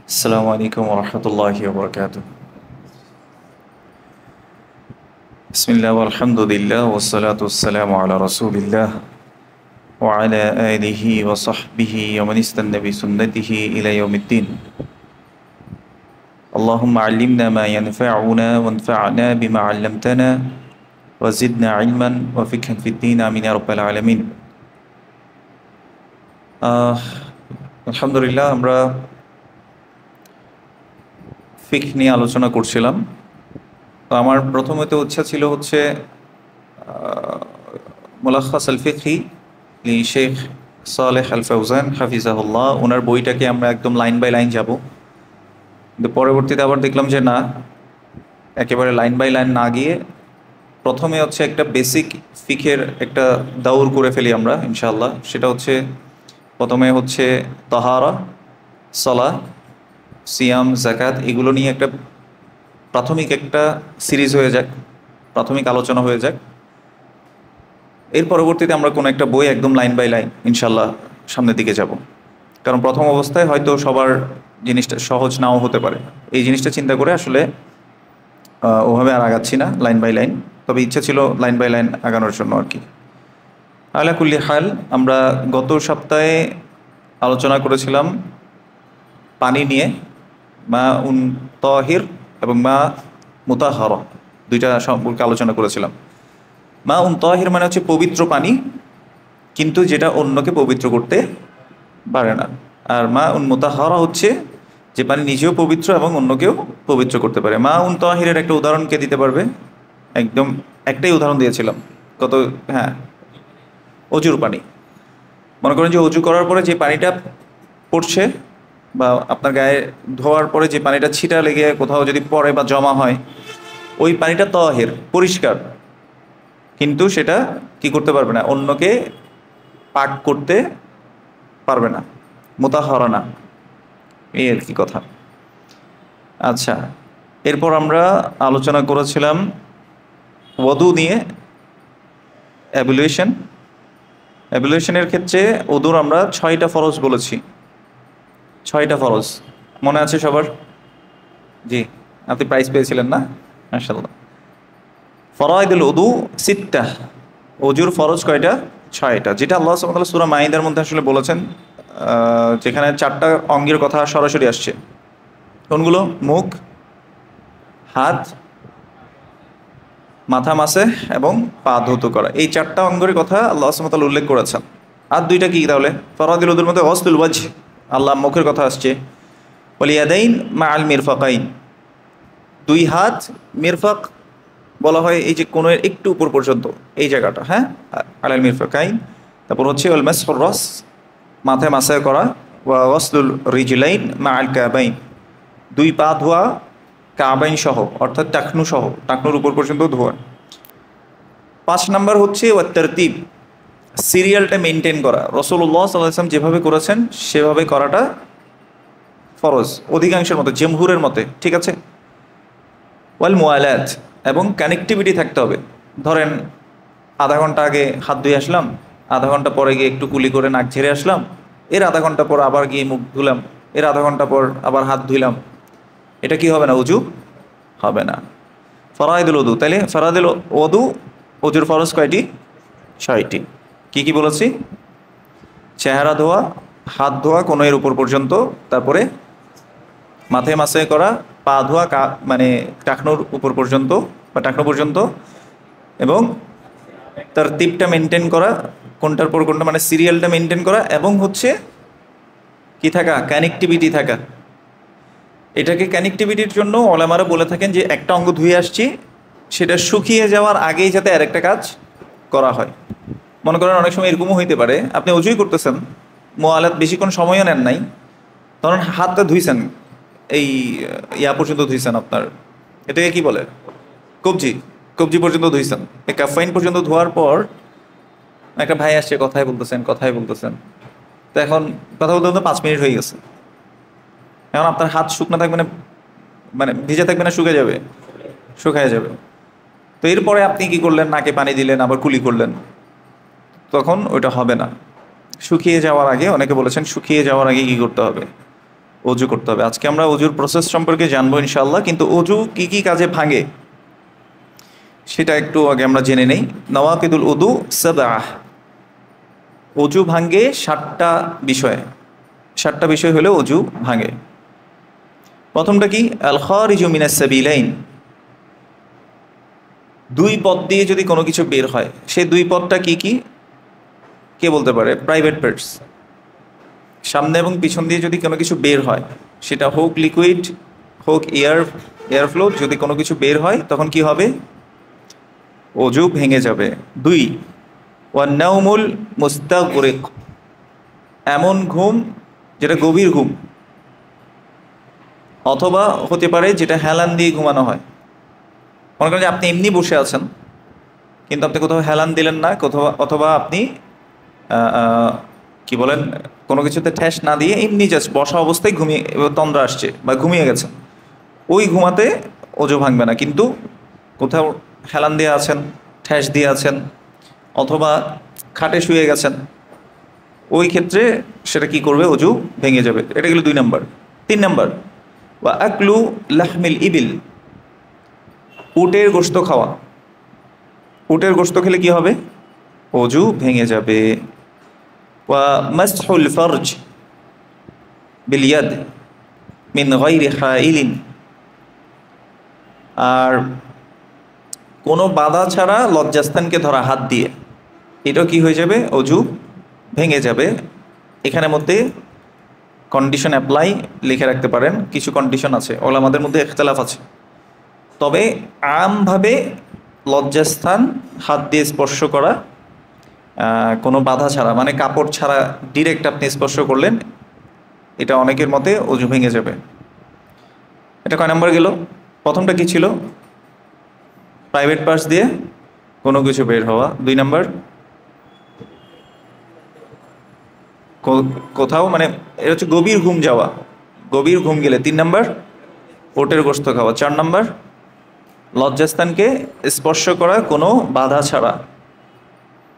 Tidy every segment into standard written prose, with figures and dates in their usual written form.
السلام عليكم ورحمة الله وبركاته. بسم الله والحمد لله والصلاة والسلام على رسول الله وعلى آله وصحبه ومن استنى بسنته إلى يوم الدين. اللهم علمنا ما ينفعنا وانفعنا بما علمتنا وزدنا علما وفقها في الدين آمين يا رب العالمين. আলহামদুলিল্লাহ আমরা ফিকহ নিয়ে আলোচনা করছিলাম। তো আমার প্রথমত ইচ্ছা ছিল মুলাখাস আল ফিকহি লি শেখ সালেহ আল ফাউজান হাফিজাহুল্লাহ, ওনার বইটাকে আমরা একদম লাইন বাই লাইন যাব। কিন্তু পরবর্তীতে আবার দেখলাম যে না, একেবারে লাইন বাই লাইন না গিয়ে প্রথমে একটা বেসিক ফিকের একটা দাউর করে ফেলি আমরা ইনশাআল্লাহ। সেটা প্রথমে তাহারা, সালাহ, সিয়াম, জাকাত, এগুলো নিয়ে একটা প্রাথমিক একটা সিরিজ হয়ে যাক, প্রাথমিক আলোচনা হয়ে যাক। এর পরবর্তীতে আমরা কোনো একটা বই একদম লাইন বাই লাইন ইনশাল্লাহ সামনের দিকে যাব। কারণ প্রথম অবস্থায় হয়তো সবার জিনিসটা সহজ নাও হতে পারে। এই জিনিসটা চিন্তা করে আসলে ওভাবে আর আগাচ্ছি না লাইন বাই লাইন, তবে ইচ্ছা ছিল লাইন বাই লাইন আগানোর জন্য আর কি। আলা কুল্লি হাল, আমরা গত সপ্তাহে আলোচনা করেছিলাম পানি নিয়ে, মা উন তাহির এবং মা মুতাহারা, দুইটা সম্পর্কে আলোচনা করেছিলাম। মা উন তাহির মানে পবিত্র পানি, কিন্তু যেটা অন্যকে পবিত্র করতে পারে না। আর মা উন মুতাহারা যে পানি নিজেও পবিত্র এবং অন্যকেও পবিত্র করতে পারে। মা উন তাহিরের একটা উদাহরণ কে দিতে পারবে? একদম একটাই উদাহরণ দিয়েছিলাম অজুর পানি। মনে করেন যে অজু করার পরে যে পানিটা পড়ছে বা আপনার গায়ে ধোয়ার পরে যে পানিটা ছিটা লেগে কোথাও যদি পড়ে বা জমা হয়, ওই পানিটা তাহির, পরিষ্কার, কিন্তু সেটা কি করতে পারবে না, অন্যকে পাক করতে পারবে না, মুতাহারা না, এই আর কি কথা। আচ্ছা, এরপর আমরা আলোচনা করেছিলাম ওযু নিয়ে, অ্যাবলিউশনের ক্ষেত্রে ওযুর আমরা 6টা ফরজ বলেছি। 6টা ফরজ মনে আছে সবার? জি, আপনি প্রাইজ পেয়েছিলেন না? মাশাআল্লাহ। ফরাইদুল ওযু সিত্তা, ওযুর ফরজ কয়টা? 6টা, যেটা আল্লাহ সুবহানাহু ওয়া তাআলা সূরা মাইদার মধ্যে আসলে বলেছেন, যেখানে 4টা অঙ্গের কথা সরাসরি আসছে। কোনগুলো? মুখ, হাত, মাথা মাসে এবং পা ধৌত করা। এই 4টা অঙ্গের কথা আল্লাহ সুবহানাহু ওয়া তাআলা উল্লেখ করেছেন। আর 2টা কি তাহলে? ফরাইদুল ওযুর মধ্যে গসলুল ওয়াজহ, আল্লাহ মুখের কথা আসছে। ওয়াল ইয়াদাইন মাআল মিরফাকাইন, 2 হাত, মিরফাক বলা হয় এই যে কোণের একটু উপর পর্যন্ত এই জায়গাটা, হ্যাঁ, আলাল মিরফাকাইন। তারপর ওয়াল মাসহুর রাস, মাথায় মাসায় করা। ওয়া গসলুল রিজলাইন মাআল কাবাইন, 2 পা ধোয়া কাবাইন সহ, অর্থাৎ টাকনু সহ, টাকনুর উপর পর্যন্ত ধোয়া। 5 নাম্বার ওয়া তারতিব, সিরিয়ালটা মেনটেন করা। রাসূলুল্লাহ সাল্লাল্লাহু আলাইহি ওয়াসাল্লাম যেভাবে করেছেন সেভাবে করাটা ফরজ, অধিকাংশের মতে, জমহুরের মতে, ঠিক আছে। ওয়াল মুয়ালাত, এবং কানেক্টিভিটি থাকতে হবে। ধরেন আধা ঘন্টা আগে হাত ধুয়ে আসলাম, আধা ঘন্টা পরে গিয়ে একটু কুলি করে নাক ঝেড়ে আসলাম, এর আধা ঘন্টা পর আবার গিয়ে মুখ ধুলাম, এর আধা ঘন্টা পর আবার হাত ধুইলাম, এটা কি হবে না? ওযু হবে না। ফরাইদুল ওযু, তাহলে ফরাইদুল ওযু, ওযুর ফরজ কয়টি? 6টি। কি কি বলেছি? চেহারা ধোয়া, হাত ধোয়া কোণের উপর পর্যন্ত, তারপরে মাথায় মাসায় করা, পা ধোয়া মানে টাকনুর উপর পর্যন্ত বা টাকনু পর্যন্ত, এবং তার টিপটা মেনটেন করা, কোনটার পর কোনটা, মানে সিরিয়ালটা মেনটেন করা, এবং কি থাকা? কানেক্টিভিটি থাকা। এটাকে কানেক্টিভিটির জন্য ওলামারা বলে থাকেন যে একটা অঙ্গ ধুয়ে আসছি, সেটা শুকিয়ে যাওয়ার আগেই যাতে আরেকটা কাজ করা হয়। মনে করেন অনেক সময় এরকমও হইতে পারে, আপনি অজুই করতেছেন, মুআলাত বেশিক্ষণ সময়ও নেন নাই, তখন হাতটা ধুইছেন, এই পর্যন্ত ধুইছেন, আপনার এটাকে কি বলে? কবজি পর্যন্ত ধুইছেন। এই কাফাইন পর্যন্ত ধোয়ার পর একটা ভাই আসছে, কথাই বলতেছেন, তো এখন কথা বলতে বলতে 5 মিনিট হয়ে গেছে। এখন আপনার হাত শুকনো থাকবে না, মানে ভিজে থাকবে না, শুকায় যাবে। তো এরপরে আপনি কি করলেন? নাকে পানি দিলেন, আবার কুলি করলেন, তখন ওইটা হবে না। শুকিয়ে যাওয়ার আগে, অনেকে বলেছেন শুকিয়ে যাওয়ার আগে কি করতে হবে? অজু করতে হবে। আজকে আমরা অজুর প্রসেস সম্পর্কে জানবো ইনশাআল্লাহ, কিন্তু অজু কি কি কাজে ভাঙে সেটা একটু আগে আমরা জেনে নেই। নওয়াকিদুল উদু সাবআহ, অজু ভাঙ্গে 7টা বিষয়। 7টা বিষয় হলে অজু ভাঙে। প্রথমটা কি? আল খারিজু মিনাস সাবিলাইন, দুই পথ দিয়ে যদি কোনো কিছু বের হয়, সেই দুই পথটা কি কি কে বলতে পারে? প্রাইভেট পার্টস, সামনে এবং পিছন দিয়ে যদি কোনো কিছু বের হয়, সেটা হোক লিকুইড হোক এয়ারফ্লো, যদি কোনো কিছু বের হয় তখন কি হবে? অজু ভেঙে যাবে। 2 ওয়ান নাউমুল মুস্তাগরিক, এমন ঘুম যেটা গভীর ঘুম, অথবা হতে পারে যেটা হেলান দিয়ে ঘুমানো হয়। মনে করেন যে আপনি এমনি বসে আছেন, কিন্তু আপনি কোথাও হেলান দিলেন না, কোথাও অথবা আপনি কি বলেন, কোনো কিছুতে ঠেস না দিয়ে এমনি জাস্ট বসা অবস্থায় ঘুমিয়ে তন্দ্রা আসছে বা ঘুমিয়ে গেছেন, ওই ঘুমাতে অজু ভাঙবে না। কিন্তু কোথাও হেলান দিয়ে আছেন, ঠেস দিয়ে আছেন, অথবা খাটে শুয়ে গেছেন, ওই ক্ষেত্রে সেটা কি করবে? অজু ভেঙে যাবে। এটা গেল 2 নাম্বার। 3 নাম্বার ওয়া আকলু লাহমিল ইবিল, উটের গোশত খাওয়া। উটের গোশত খেলে কি হবে? অজু ভেঙে যাবে। ওয়া মাসহুল ফারজ বিল ইয়াদ মিন গায়রি হাইলিন, আর কোনো বাধা ছাড়া লজ্জাস্থানকে ধরা হাত দিয়ে, এটাও কি হয়ে যাবে? অজু ভেঙে যাবে। এখানের মধ্যে কন্ডিশন অ্যাপ্লাই লিখে রাখতে পারেন, কিছু কন্ডিশন আছে, ওলামাদের মধ্যে ইখতিলাফ আছে। তবে আমভাবে লজ্জাস্থান হাত দিয়ে স্পর্শ করা কোনো বাধা ছাড়া, মানে কাপড় ছাড়া ডিরেক্ট আপনি স্পর্শ করলেন, এটা অনেকের মতে অজু ভেঙে যাবে। এটা কয় নাম্বার গেল? প্রথমটা কি ছিল? প্রাইভেট পার্টস দিয়ে কোনো কিছু বের হওয়া। 2 নাম্বার কোথাও, মানে এটা হচ্ছে গভীর ঘুম যাওয়া, গভীর ঘুম গেলে। 3 নাম্বার ওটের গোশত খাওয়া। 4 নাম্বার লজ্জাস্থানকে স্পর্শ করা কোনো বাধা ছাড়া।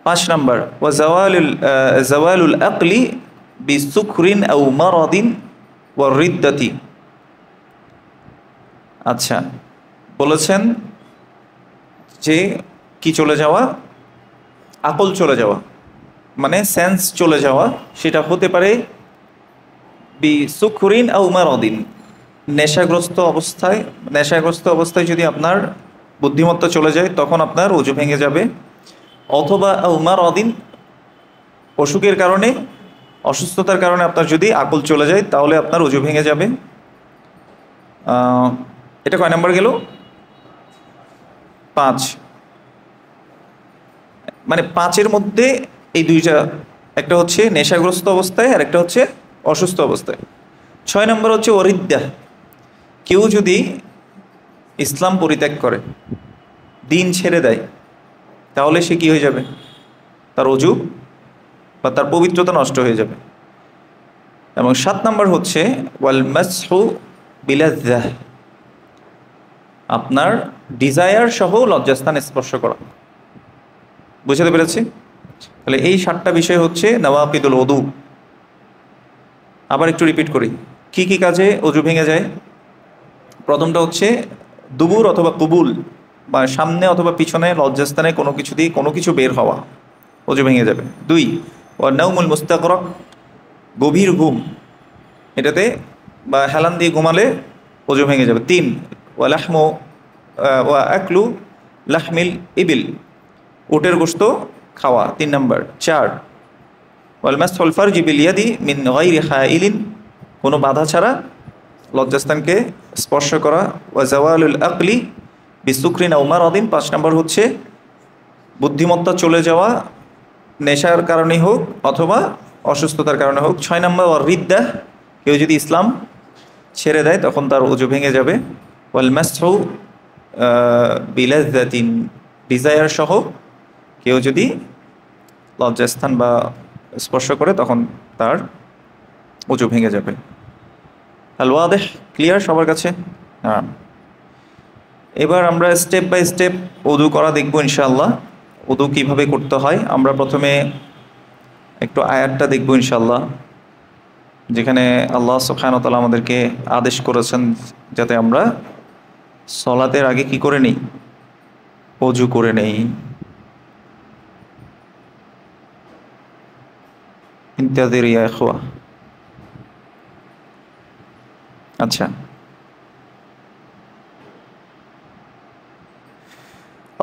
5 নাম্বার ওয়া জাওয়ালুল আকলি বিসুখরিন আও মারাদিন ওয়া রিদ্দাতি। আচ্ছা, বলেছেন যে কি চলে যাওয়া? আকল চলে যাওয়া, মানে সেন্স চলে যাওয়া। সেটা হতে পারে বিসুখরিন আও মারাদিন, নেশাগ্রস্ত অবস্থায় যদি আপনার বুদ্ধিমত্তা চলে যায় তখন আপনার অজু ভেঙে যাবে। অথবা উমার অদিন, অসুখের কারণে, অসুস্থতার কারণে আপনার যদি আকল চলে যায় তাহলে আপনার অজু ভেঙে যাবে। এটা কয় নাম্বার গেল? 5। মানে 5-এর মধ্যে এই 2টা, একটা হচ্ছে নেশাগ্রস্ত অবস্থায় আর একটা হচ্ছে অসুস্থ অবস্থায়। 6 নম্বর হচ্ছে ওরিদ্দা, কেউ যদি ইসলাম পরিত্যাগ করে, দিন ছেড়ে দেয়, তাহলে সে কি হয়ে যাবে? তার অজু বা তার পবিত্রতা নষ্ট হয়ে যাবে। এবং 7 নম্বর হচ্ছে ওয়াল মাসহু বিলাজ্জাহ, আপনার ডিজায়ার সহ লজ্জাস্থান স্পর্শ করা। বুঝতে পেরেছি? তাহলে এই 7টা বিষয় হচ্ছে নওয়াকিদুল উদু। আবার একটু রিপিট করি, কি কি কাজে অজু ভেঙে যায়। প্রথমটা হচ্ছে দুবুর অথবা কুবুল, বা সামনে অথবা পিছনে লজ্জাস্থানে কোনো কিছু দিয়ে কোনো কিছু বের হওয়া, অজু ভেঙে যাবে। 2 ওয়া নাউমুল মুস্তাগরাক, গভীর ঘুম, এটাতে বা হেলান দিয়ে ঘুমালে অজু ভেঙে যাবে। 3 ওয়া আকলু লাহমিল ইবিল, উটের গোশত খাওয়া। 3 নম্বর। 4 ওয়াল মাসহুল ফারজি বিল ইয়াদি মিন গায়রি হাইলিন, কোনো বাধা ছাড়া লজ্জাস্থানকে স্পর্শ করা। ওয়া জাওয়ালুল আকলি বিসুকরিন আও মারাদিন। 5 নম্বর হচ্ছে বুদ্ধিমত্তা চলে যাওয়া, নেশার কারণে হোক অথবা অসুস্থতার কারণে হোক। 6 নম্বর ওয়া রিদ্দাহ, কেউ যদি ইসলাম ছেড়ে দেয় তখন তার অজু ভেঙে যাবে। ওয়াল মাসহু বিলাজ্জাতিন, ডিজায়ার সহ কেউ যদি লজ্জাস্থান বা স্পর্শ করে তখন তার অজু ভেঙে যাবে। আল ওয়াদেহ, ক্লিয়ার সবার কাছে? হ্যাঁ। এবার আমরা স্টেপ বাই স্টেপ উদু করা দেখব ইনশাআল্লাহ। উদু কিভাবে করতে হয় আমরা প্রথমে একটু আয়াতটা দেখব ইনশাআল্লাহ। যেখানে আল্লাহ সুবহানাহু ওয়া তাআলা আমাদেরকে আদেশ করেছেন যাতে আমরা সলাতের আগে কি করে নেই, অজু করে নেই। ইন্তাযির ইয়া ইখওয়া। আচ্ছা,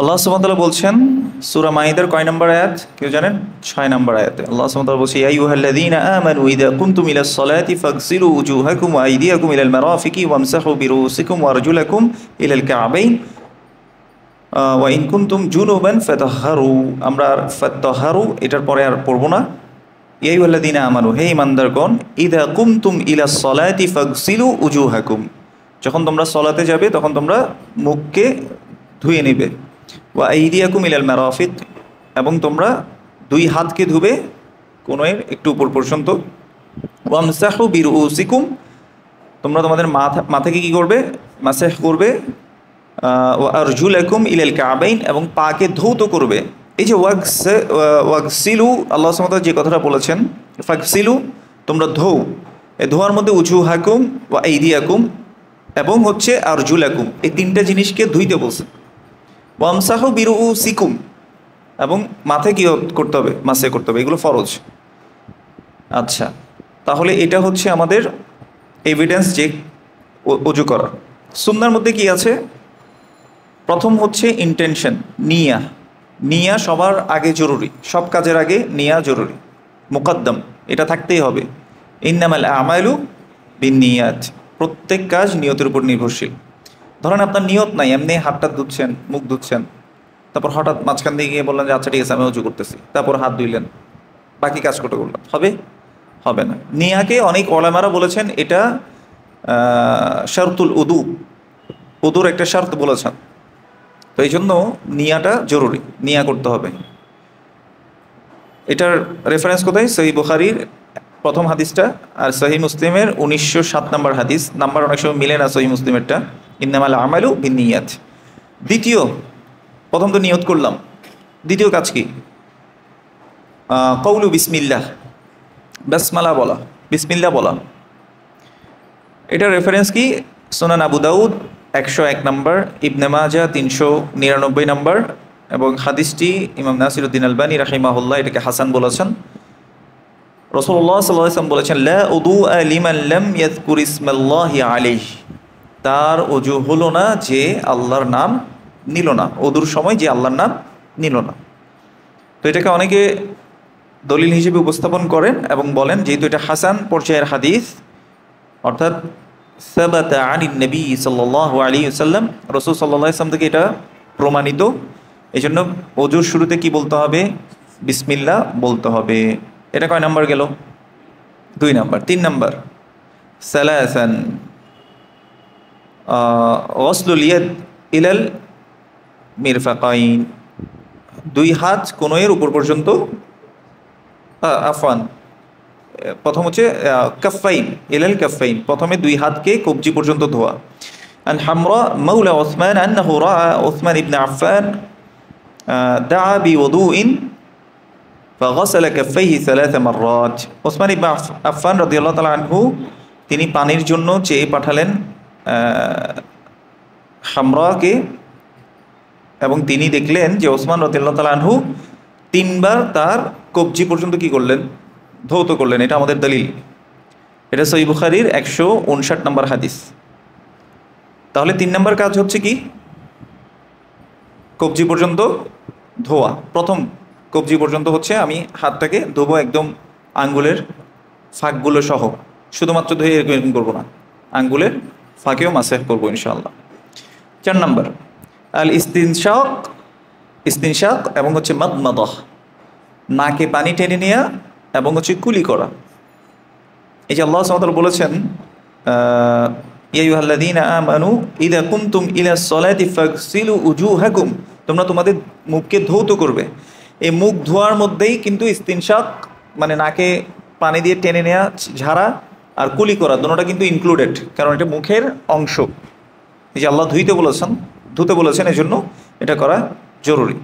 আল্লাহ সুবহানাহু ওয়া তাআলা বলছেন সূরা মাইদার কয় নম্বর আয়াত কেউ জানেন? 6 নম্বর আয়াতে আল্লাহ সুবহানাহু ওয়া তাআলা বলছে, ইয়া আইয়ুহাল্লাযীনা আমানু ইযা কুনতুম ইলাস সালাতি ফাগসিলু উজুহাকুম ওয়া আইদিয়াকুম ইলাল মারাফিকি ওয়ামসাহু বিরুউসিকুম ওয়া আরজুলাকুম ইলাল কা'বাইন ওয়া ইন কুনতুম জুনুবান ফাতাহহারু। আমরা ফাতাহহারু এটার পরে আর পড়ব না। ইয়া আইয়ুহাল্লাযীনা আমানু, হে ঈমানদারগণ, ইযা কুনতুম ইলাস সালাতি ফাগসিলু উজুহাকুম, যখন তোমরা সলাতে যাবে তখন তোমরা মুখকে ধুয়ে নেবে। ওয়া আইদিয়াকুম ইলাল মারাফিক, এবং তোমরা দুই হাতকে ধুবে কোণের একটু উপর পর্যন্ত। ওয়ামসাহু বিরুউসিকুম, তোমরা তোমাদের মাথাকে কি করবে? মাসাহ করবে। ওয়া আরজুলাকুম ইলাল কা'বাইন, এবং পাকে ধৌত করবে। এই যে ওয়াগসিলু, আল্লাহ সুবহানাহু ওয়া তাআলা যে কথাটা বলেছেন ফাগসিলু, তোমরা ধোও, এই ধোয়ার মধ্যে উজুহাকুম ওয়া আইদিয়াকুম এবং হচ্ছে আরজুলাকুম, এই তিনটা জিনিসকে ধুইতে বলছে। ওয়ামসাহু বিরুউসিকুম, এবং মাথায় কি করতে হবে? মাসে করতে হবে, এগুলো ফরজ। আচ্ছা, তাহলে এটা হচ্ছে আমাদের এভিডেন্স যে অজু করা। সুন্নাহর মধ্যে কি আছে? প্রথম হচ্ছে ইন্টেনশন, নিয়া। নিয়া সবার আগে জরুরি, সব কাজের আগে নিয়া জরুরি, মুকদ্দম, এটা থাকতেই হবে। ইন্নামাল আমালু বিন্নিয়াত, প্রত্যেক কাজ নিয়তের উপর নির্ভরশীল। ধরেন আপনার নিয়ত নাই, এমনি হাতটা ধুচ্ছেন, মুখ ধুচ্ছেন, তারপর হঠাৎ মাঝখান দিয়ে গিয়ে বললেন যে আচ্ছা ঠিক আছে আমি উজু করতেছি, তারপর হাত ধুইলেন, বাকি কাজ করতে করলেন, হবে? হবে না। নিয়াকে অনেক ওলামারা বলেছেন এটা শারতুল উদু, উদুর একটা শর্ত বলেছেন। তো এই জন্য নিয়াটা জরুরি, নিয়া করতে হবে। এটার রেফারেন্স কোথায়? সহিহ বুখারীর প্রথম হাদিসটা, আর সহিহ মুসলিমের 1907 নম্বর হাদিস। নাম্বার অনেক সময় মিলে না সহিহ মুসলিমেরটা, ইন্নামাল আমালু বিন্নিয়াত। দ্বিতীয়, প্রথম তো নিয়ত করলাম, দ্বিতীয় কাজ কি? কওলু বিসমিল্লাহ, বাসমালা বলা, বিসমিল্লাহ বলা। এটার রেফারেন্স কি? সুনান আবু দাউদ 101 নম্বর, ইবনে মাজাহ 399 নম্বর, এবং হাদিসটি ইমাম নাসিরউদ্দিন আলবানী রাহিমাহুল্লাহ এটাকে হাসান বলেছেন। রাসূলুল্লাহ সাল্লাল্লাহু আলাইহি ওয়াসাল্লাম বলেছেন, লা উদুআ লিমান লাম ইয়াযকুর ইসমাল্লাহি আলাইহি, তার অজু হলো না যে আল্লাহর নাম নিল না, ওদুর সময় যে আল্লাহর নাম নিল না। তো এটাকে অনেকে দলিল হিসেবে উপস্থাপন করেন এবং বলেন যেহেতু এটা হাসান পর্যায়ের হাদিস, অর্থাৎ সাবাতা আনিন নবী সাল্লাল্লাহু আলাইহি ওয়াসাল্লাম, রাসূল সাল্লাল্লাহু আলাইহি ওয়াসাল্লাম থেকে এটা প্রমাণিত, এই জন্য ওজুর শুরুতে কি বলতে হবে? বিসমিল্লাহ বলতে হবে। এটা কয় নাম্বার গেল? 2 নাম্বার। 3 নাম্বার, সালাসান ওয়াসলুল ইয়াদ ইলাল মিরফাকাইন, দুই হাত কোণের উপর পর্যন্ত, আফওয়ান, প্রথম হচ্ছে কাফাইন, ইলাল কাফাইন, প্রথমে দুই হাতকে কবজি পর্যন্ত ধোয়া। আন হামরা মাওলা উসমান আন্নাহু রাআ উসমান ইবনে আফফান দাআ বিউদুইন ফাগাসালা কাফাইহি 3 মাররাত। উসমান ইবনে আফফান রাদিয়াল্লাহু তাআলা আনহু তিনি পানির জন্য চেয়ে পাঠালেন হামরাকে, এবং তিনি দেখলেন যে ওসমান রাদিয়াল্লাহু তাআলা আনহু 3 বার তার কবজি পর্যন্ত কি করলেন? ধৌত করলেন। এটা আমাদের দলিল, এটা সহিহ বুখারীর 159 নম্বর হাদিস। তাহলে 3 নম্বর কাজ হচ্ছে কি? কবজি পর্যন্ত ধোয়া। প্রথম কবজি পর্যন্ত হচ্ছে আমি হাতটাকে ধোবো একদম আঙ্গুলের ফাঁকগুলো সহ, শুধুমাত্র ধুয়ে এরকম করবো না, আঙ্গুলের ফাঁকেও মাসাহ করবো ইনশাআল্লাহ। 4 নম্বর আল ইস্তিনশাক, ইস্তিনশাক এবং হচ্ছে মাদমাদাহ, নাকে পানি টেনে নেওয়া এবং হচ্ছে কুলি করা। এই যে আল্লাহ সুবহানাহু ওয়া তাআলা বলেছেন ইয়া আইয়ুহাল্লাযীনা আমানু ইযা কুনতুম ইলাস সালাতি ফাগসিলু উজুহাকুম, তোমরা তোমাদের মুখকে ধৌত করবে। এই মুখ ধোয়ার মধ্যেই কিন্তু ইস্তিনশাক মানে নাকে পানি দিয়ে টেনে নেওয়া, ঝাড়া আর কুলি করা দুটোটা কিন্তু ইনক্লুডেড, কারণ এটা মুখের অংশ। এই যে আল্লাহ ধুতে বলেছেন, এই জন্য এটা করা জরুরি।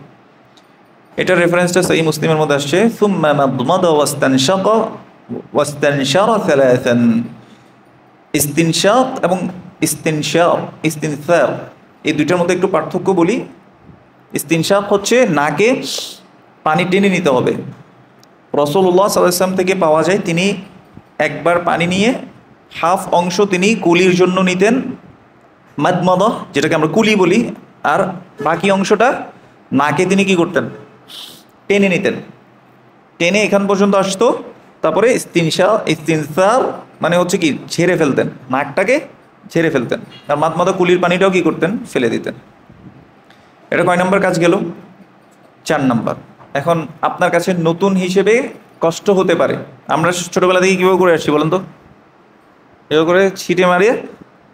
এটার রেফারেন্সটা সহিহ মুসলিমের মধ্যে আসছে, সুম্মা মাদমাদা ওয়াস্তানশাকা ওয়াস্তানশারা সালাসান। ইস্তিনশাক এবং ইস্তিনসার এই দুইটার মধ্যে একটু পার্থক্য বলি। ইস্তিনশাক হচ্ছে নাকে পানি টেনে নিতে হবে। রাসূলুল্লাহ সাল্লাল্লাহু আলাইহি ওয়াসাল্লাম থেকে পাওয়া যায় তিনি একবার পানি নিয়ে হাফ অংশ তিনি কুলির জন্য নিতেন, মাদমাদা যেটাকে আমরা কুলি বলি, আর বাকি অংশটা নাকে তিনি কি করতেন, টেনে নিতেন। টেনে এখান পর্যন্ত আসতো, তারপরে ইস্তিনসার মানে হচ্ছে কি ঝেড়ে ফেলতেন, নাকটাকে ঝেড়ে ফেলতেন। আর মাদমাদা কুলির পানিটাও কি করতেন, ফেলে দিতেন। এটা কয় নাম্বার কাজ গেল? 4 নাম্বার। এখন আপনার কাছে নতুন হিসেবে কষ্ট হতে পারে, আমরা ছোটবেলা থেকে কীভাবে করে আসছি বলেন তো? এভাবে করে ছিটে মারিয়ে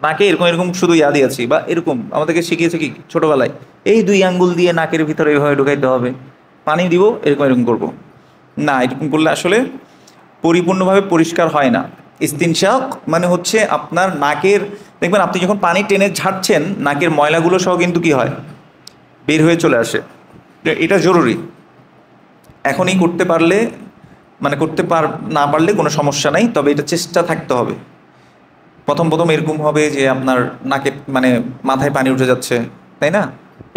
নাকে এরকম এরকম শুধু ইয়া দিয়েছি, বা এরকম আমাদেরকে শিখিয়েছে কি ছোটবেলায়, এই 2 আঙ্গুল দিয়ে নাকের ভিতরে এইভাবে ঢুকাইতে হবে, পানি দিব, এরকম এরকম করবো না। এরকম করলে আসলে পরিপূর্ণভাবে পরিষ্কার হয় না। ইস্তিনশাক মানে হচ্ছে আপনার নাকের, দেখবেন আপনি যখন পানি টেনে ঝাড়ছেন নাকের ময়লাগুলো সহ কিন্তু কি হয়, বের হয়ে চলে আসে। এটা জরুরি। এখনই করতে পারলে মানে না পারলে কোনো সমস্যা নাই, তবে এটা চেষ্টা থাকতে হবে। প্রথম প্রথম এরকম হবে যে আপনার নাকে মানে মাথায় পানি উঠে যাচ্ছে, তাই না?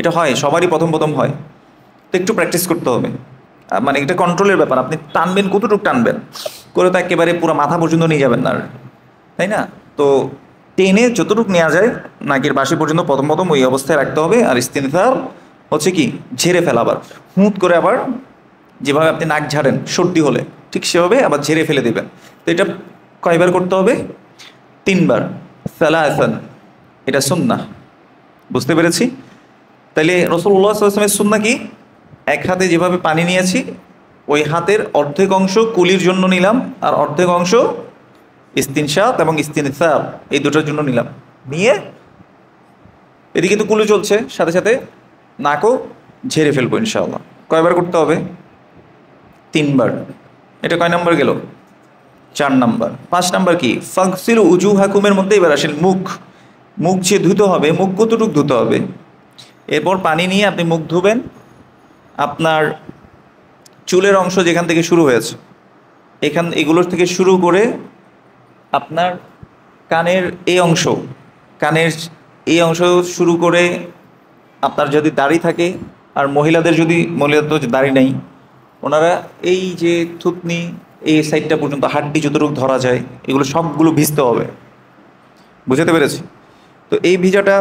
এটা হয়, সবারই প্রথম প্রথম হয়। তো একটু প্র্যাকটিস করতে হবে। মানে এটা কন্ট্রোলের ব্যাপার, আপনি টানবেন কতটুকু টানবেন, করে তো একেবারে পুরো মাথা পর্যন্ত নিয়ে যাবেন না, তাই না? তো টেনে যতটুকু নেওয়া যায় নাকের বাসি পর্যন্ত প্রথম প্রথম ওই অবস্থায় রাখতে হবে। আর ইস্তিনসার হচ্ছে কি ঝেড়ে ফেলা, আবার হুঁত করে আবার যেভাবে আপনি নাক ঝাড়েন সর্দি হলে ঠিক সেভাবে আবার ঝেড়ে ফেলে দেবেন। তো এটা কয়বার করতে হবে? 3 বার। সালাসান, এটা সুন্নাহ। বুঝতে পেরেছি? তাইলে রাসূলুল্লাহ সাল্লাল্লাহু আলাইহি ওয়াসাল্লামের সুন্নাহ কি? এক হাতে যেভাবে পানি নিয়েছি ওই হাতের অর্ধেক অংশ কুলির জন্য নিলাম, আর অর্ধেক অংশ ইস্তিনশাক এবং ইস্তিনসার এই দুটোর জন্য নিলাম। নিয়ে এদিকে তো কুলি চলছে, সাথে সাথে নাকও ঝেড়ে ফেলবো ইনশাআল্লাহ। কয়বার করতে হবে? 3 বার। এটা কয় নাম্বার গেল? 4 নাম্বার। 5 নাম্বার কি? ফাগসিলু উজুহাকুমের মধ্যে এবার আসেন মুখ। মুখ যে ধুতে হবে, মুখ কতটুকু ধুতে হবে? এরপর পানি নিয়ে আপনি মুখ ধুবেন। আপনার চুলের অংশ যেখান থেকে শুরু হয়েছে এগুলোর থেকে শুরু করে আপনার কানের এই অংশ শুরু করে আপনার যদি দাড়ি থাকে, আর মহিলাদের তো দাড়ি নেই, ওনারা এই যে থুতনি এই সাইডটা পর্যন্ত হাড্ডি যতটুকু ধরা যায় এগুলো সবগুলো ভিজতে হবে। বুঝতে পেরেছি? তো এই ভিজাটা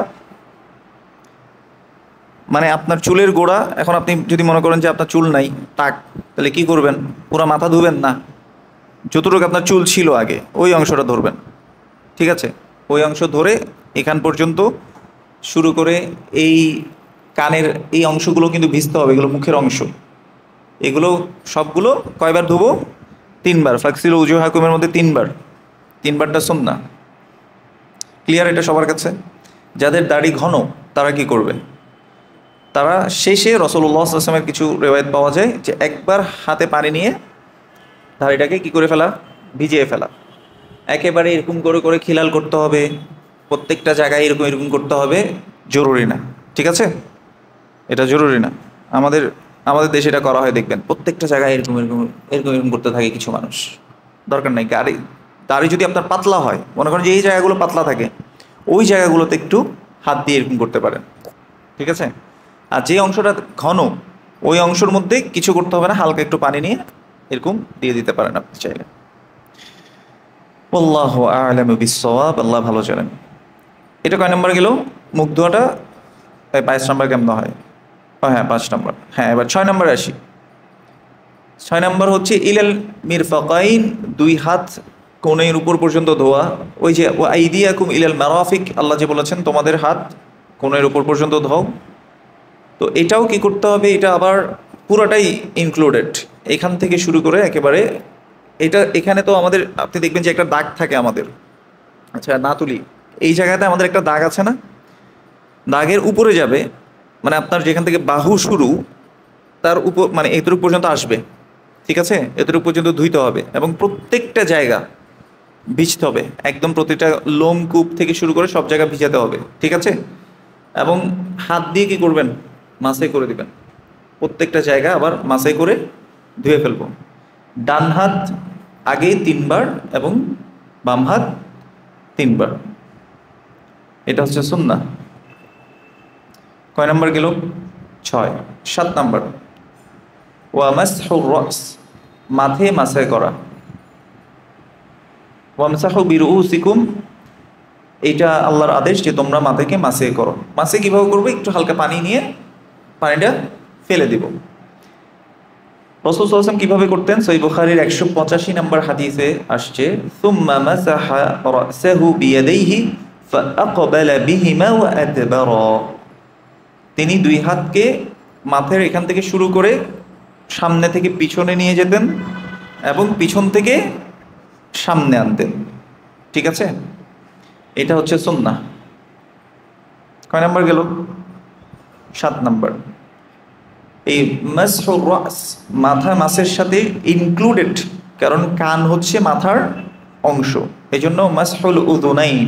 মানে আপনার চুলের গোড়া, এখন আপনি যদি মনে করেন যে আপনার চুল নাই টাক, তাহলে কি করবেন? পুরো মাথা ধুবেন না, যতটুকু আপনার চুল ছিল আগে ওই অংশটা ধরবেন, ঠিক আছে? ওই অংশ ধরে এখান পর্যন্ত শুরু করে এই কানের এই অংশগুলো কিন্তু ভিজতে হবে, এগুলো মুখের অংশ। এগুলো সবগুলো কয়বার ধুবো? 3 বার। ফাগসিলু উজুহাকুমের মধ্যে 3 বার। 3 বারটা সুন্নাহ। ক্লিয়ার এটা সবার কাছে? যাদের দাড়ি ঘন তারা কি করবে? তারা শেষে রাসূলুল্লাহ সাল্লাল্লাহু আলাইহি ওয়াসাল্লামের কিছু রিওয়ায়াত পাওয়া যায় যে একবার হাতে পানি নিয়ে দাড়িটাকে কি করে ফেলা, ভিজিয়ে ফেলা। একেবারে এরকম করে করে খিলাল করতে হবে, প্রত্যেকটা জায়গায় এরকম এরকম করতে হবে, জরুরি না, ঠিক আছে? এটা জরুরি না। আমাদের আমাদের দেশে এটা করা হয়, দেখবেন প্রত্যেকটা জায়গায় এরকম এরকম এরকম এরকম করতে থাকে কিছু মানুষ। দরকার নেই। দাড়ি যদি আপনার পাতলা হয়, মনে করেন যে এই জায়গাগুলো পাতলা থাকে, ওই জায়গাগুলোতে একটু হাত দিয়ে এরকম করতে পারেন, ঠিক আছে? আর যে অংশটা ঘন ওই অংশের মধ্যে কিছু করতে হবে না, হালকা একটু পানি নিয়ে এরকম দিয়ে দিতে পারেন আপনি চাইলে। আল্লাহু আ'লামু বিস-সাওয়াব, আল্লাহ ভালো জানেন। এটা কয় নাম্বার গেল? মুখ ধোয়াটা 22 নাম্বার কেমন হয়? হ্যাঁ 5 নাম্বার। হ্যাঁ, এবার 6 নাম্বারে আসি। 6 নাম্বার হচ্ছে ইলাল মিরফাকাইন, 2 হাত কোণের উপর পর্যন্ত ধোয়া। ওই যে ওয়া আইদিয়াকুম ইলাল মারাফিক, আল্লাহ যে বলেছেন তোমাদের হাত কোণের উপর পর্যন্ত ধোও। তো এটাও কি করতে হবে? এটা আবার পুরোটাই ইনক্লুডেড, এখান থেকে শুরু করে একেবারে এখানে তো আমাদের আপনি দেখবেন যে একটা দাগ থাকে আমাদের, আচ্ছা না তুলি, এই জায়গাতে আমাদের একটা দাগ আছে না? দাগের উপরে যাবে, মানে আপনার যেখান থেকে বাহু শুরু তার উপর মানে এতটুকু পর্যন্ত আসবে, ঠিক আছে? এতটুকু পর্যন্ত ধুইতে হবে এবং প্রত্যেকটা জায়গা ভিজতে হবে, একদম প্রতিটা লোমকূপ থেকে শুরু করে সব জায়গা ভিজাতে হবে, ঠিক আছে? এবং হাত দিয়ে কি করবেন? মাসাই করে দিবেন প্রত্যেকটা জায়গা, আবার মাসাই করে ধুয়ে ফেলবো। ডান হাত আগে 3 বার এবং বাম হাত 3 বার। এটা হচ্ছে সুন্নাহ। কয় নাম্বার গেল? 6। 7 নাম্বার ওয়া মাসহুর রাস, মাথে মাসাজ করা। ওয়ামসাহু বিরুউসিকুম, এটা আল্লাহর আদেশ যে তোমরা মাথাকে মাসে করো। মাসে কিভাবে করবে? একটু হালকা পানি নিয়ে পানিটা ফেলে দিব। রাসূল সাল্লাল্লাহু আলাইহি ওয়াসাল্লাম কিভাবে করতেন? সহিহ বুখারীর 185 নম্বর হাদিসে আসছে, সুম্মা মাসাহা রাসাহু বিয়াদাইহি ফাআকবালা বিহিমা ওয়া আদবারা। তিনি 2 হাতকে মাথার এখান থেকে শুরু করে সামনে থেকে পিছনে নিয়ে যেতেন এবং পিছন থেকে সামনে আনতেন। ঠিক আছে, এটা হচ্ছে সুন্নাহ। কয় নাম্বার গেল? 7 নাম্বার। এই মাসহুর রাস, মাথা মাসের সাথে ইনক্লুডেড, কারণ কান হচ্ছে মাথার অংশ, এই জন্য মাসহুল উযুনাইন।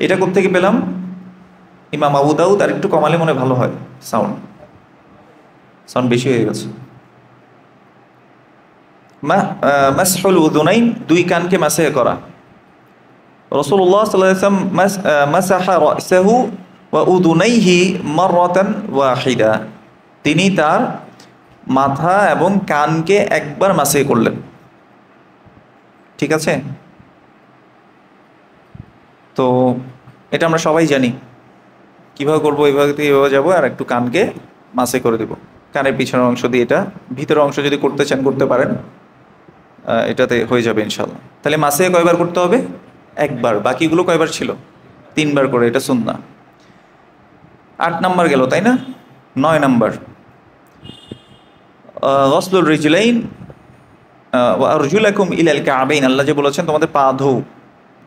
এটা কোত্থেকে পেলাম? ইমাম আবু দাউদ। আর একটু কমালে মনে ভালো হয়, সাউন্ড বেশি হয়ে গেছে। মাসহুল উযুনাইন, 2 কানকে মাসে করা। রাসূলুল্লাহ সাল্লাল্লাহু আলাইহি ওয়াসাল্লাম মাসাহা রাসাহু ওয়া উযুনাইহি মাররাতান ওয়াহিদা, তিনি তার মাথা এবং কানকে একবার মাসে করলেন। ঠিক আছে, তো এটা আমরা সবাই জানি কিভাবে করবো। এইভাবে থেকে এভাবে যাবো আর একটু কানকে মাসে করে দেব, কানের পিছনের অংশ দিয়ে। এটা ভিতরের অংশ যদি করতে চান করতে পারেন, এটাতে হয়ে যাবে ইনশাল্লাহ। তাহলে মাসে কয়বার করতে হবে? একবার। বাকিগুলো কয়বার ছিল? 3 বার করে, এটা সুন্নাহ। 8 নাম্বার গেল, তাই না? 9 নাম্বার গসলুর রিজলাইন ওয়া আরজুলাকুম ইলাল কা'বাইন, আল্লাহ যে বলেছেন তোমাদের পা ধোও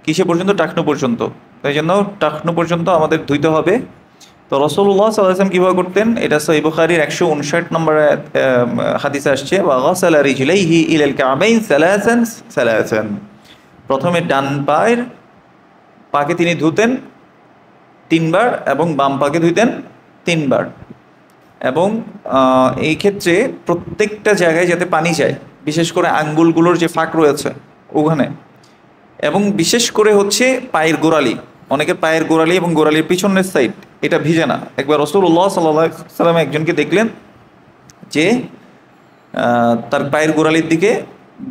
কিসে পর্যন্ত? টাকনু পর্যন্ত। তাই জন্য টাকনু পর্যন্ত আমাদের ধুইতে হবে। তো রাসূলুল্লাহ সাল্লাল্লাহু আলাইহি ওয়াসাল্লাম কিভাবে করতেন? এটা সহিহ বুখারীর 159 নম্বর হাদিসে আসছে, ওয়া গাসালা রিজলাইহি ইলাল কা'বাইন সালাসান সালাসান। প্রথমে ডান পাকে তিনি ধুতেন 3 বার এবং বাম পাকে ধুইতেন 3 বার। এবং এই ক্ষেত্রে প্রত্যেকটা জায়গায় যাতে পানি যায়, বিশেষ করে আঙ্গুলগুলোর যে ফাঁক রয়েছে ওখানে, এবং বিশেষ করে হচ্ছে পায়ের গোড়ালি। অনেকের পায়ের গোড়ালি এবং গোড়ালির পিছনের সাইড এটা ভিজে না। একবার রাসূলুল্লাহ সাল্লাল্লাহু আলাইহি ওয়াসাল্লাম একজনকে দেখলেন যে তার পায়ের গোড়ালির দিকে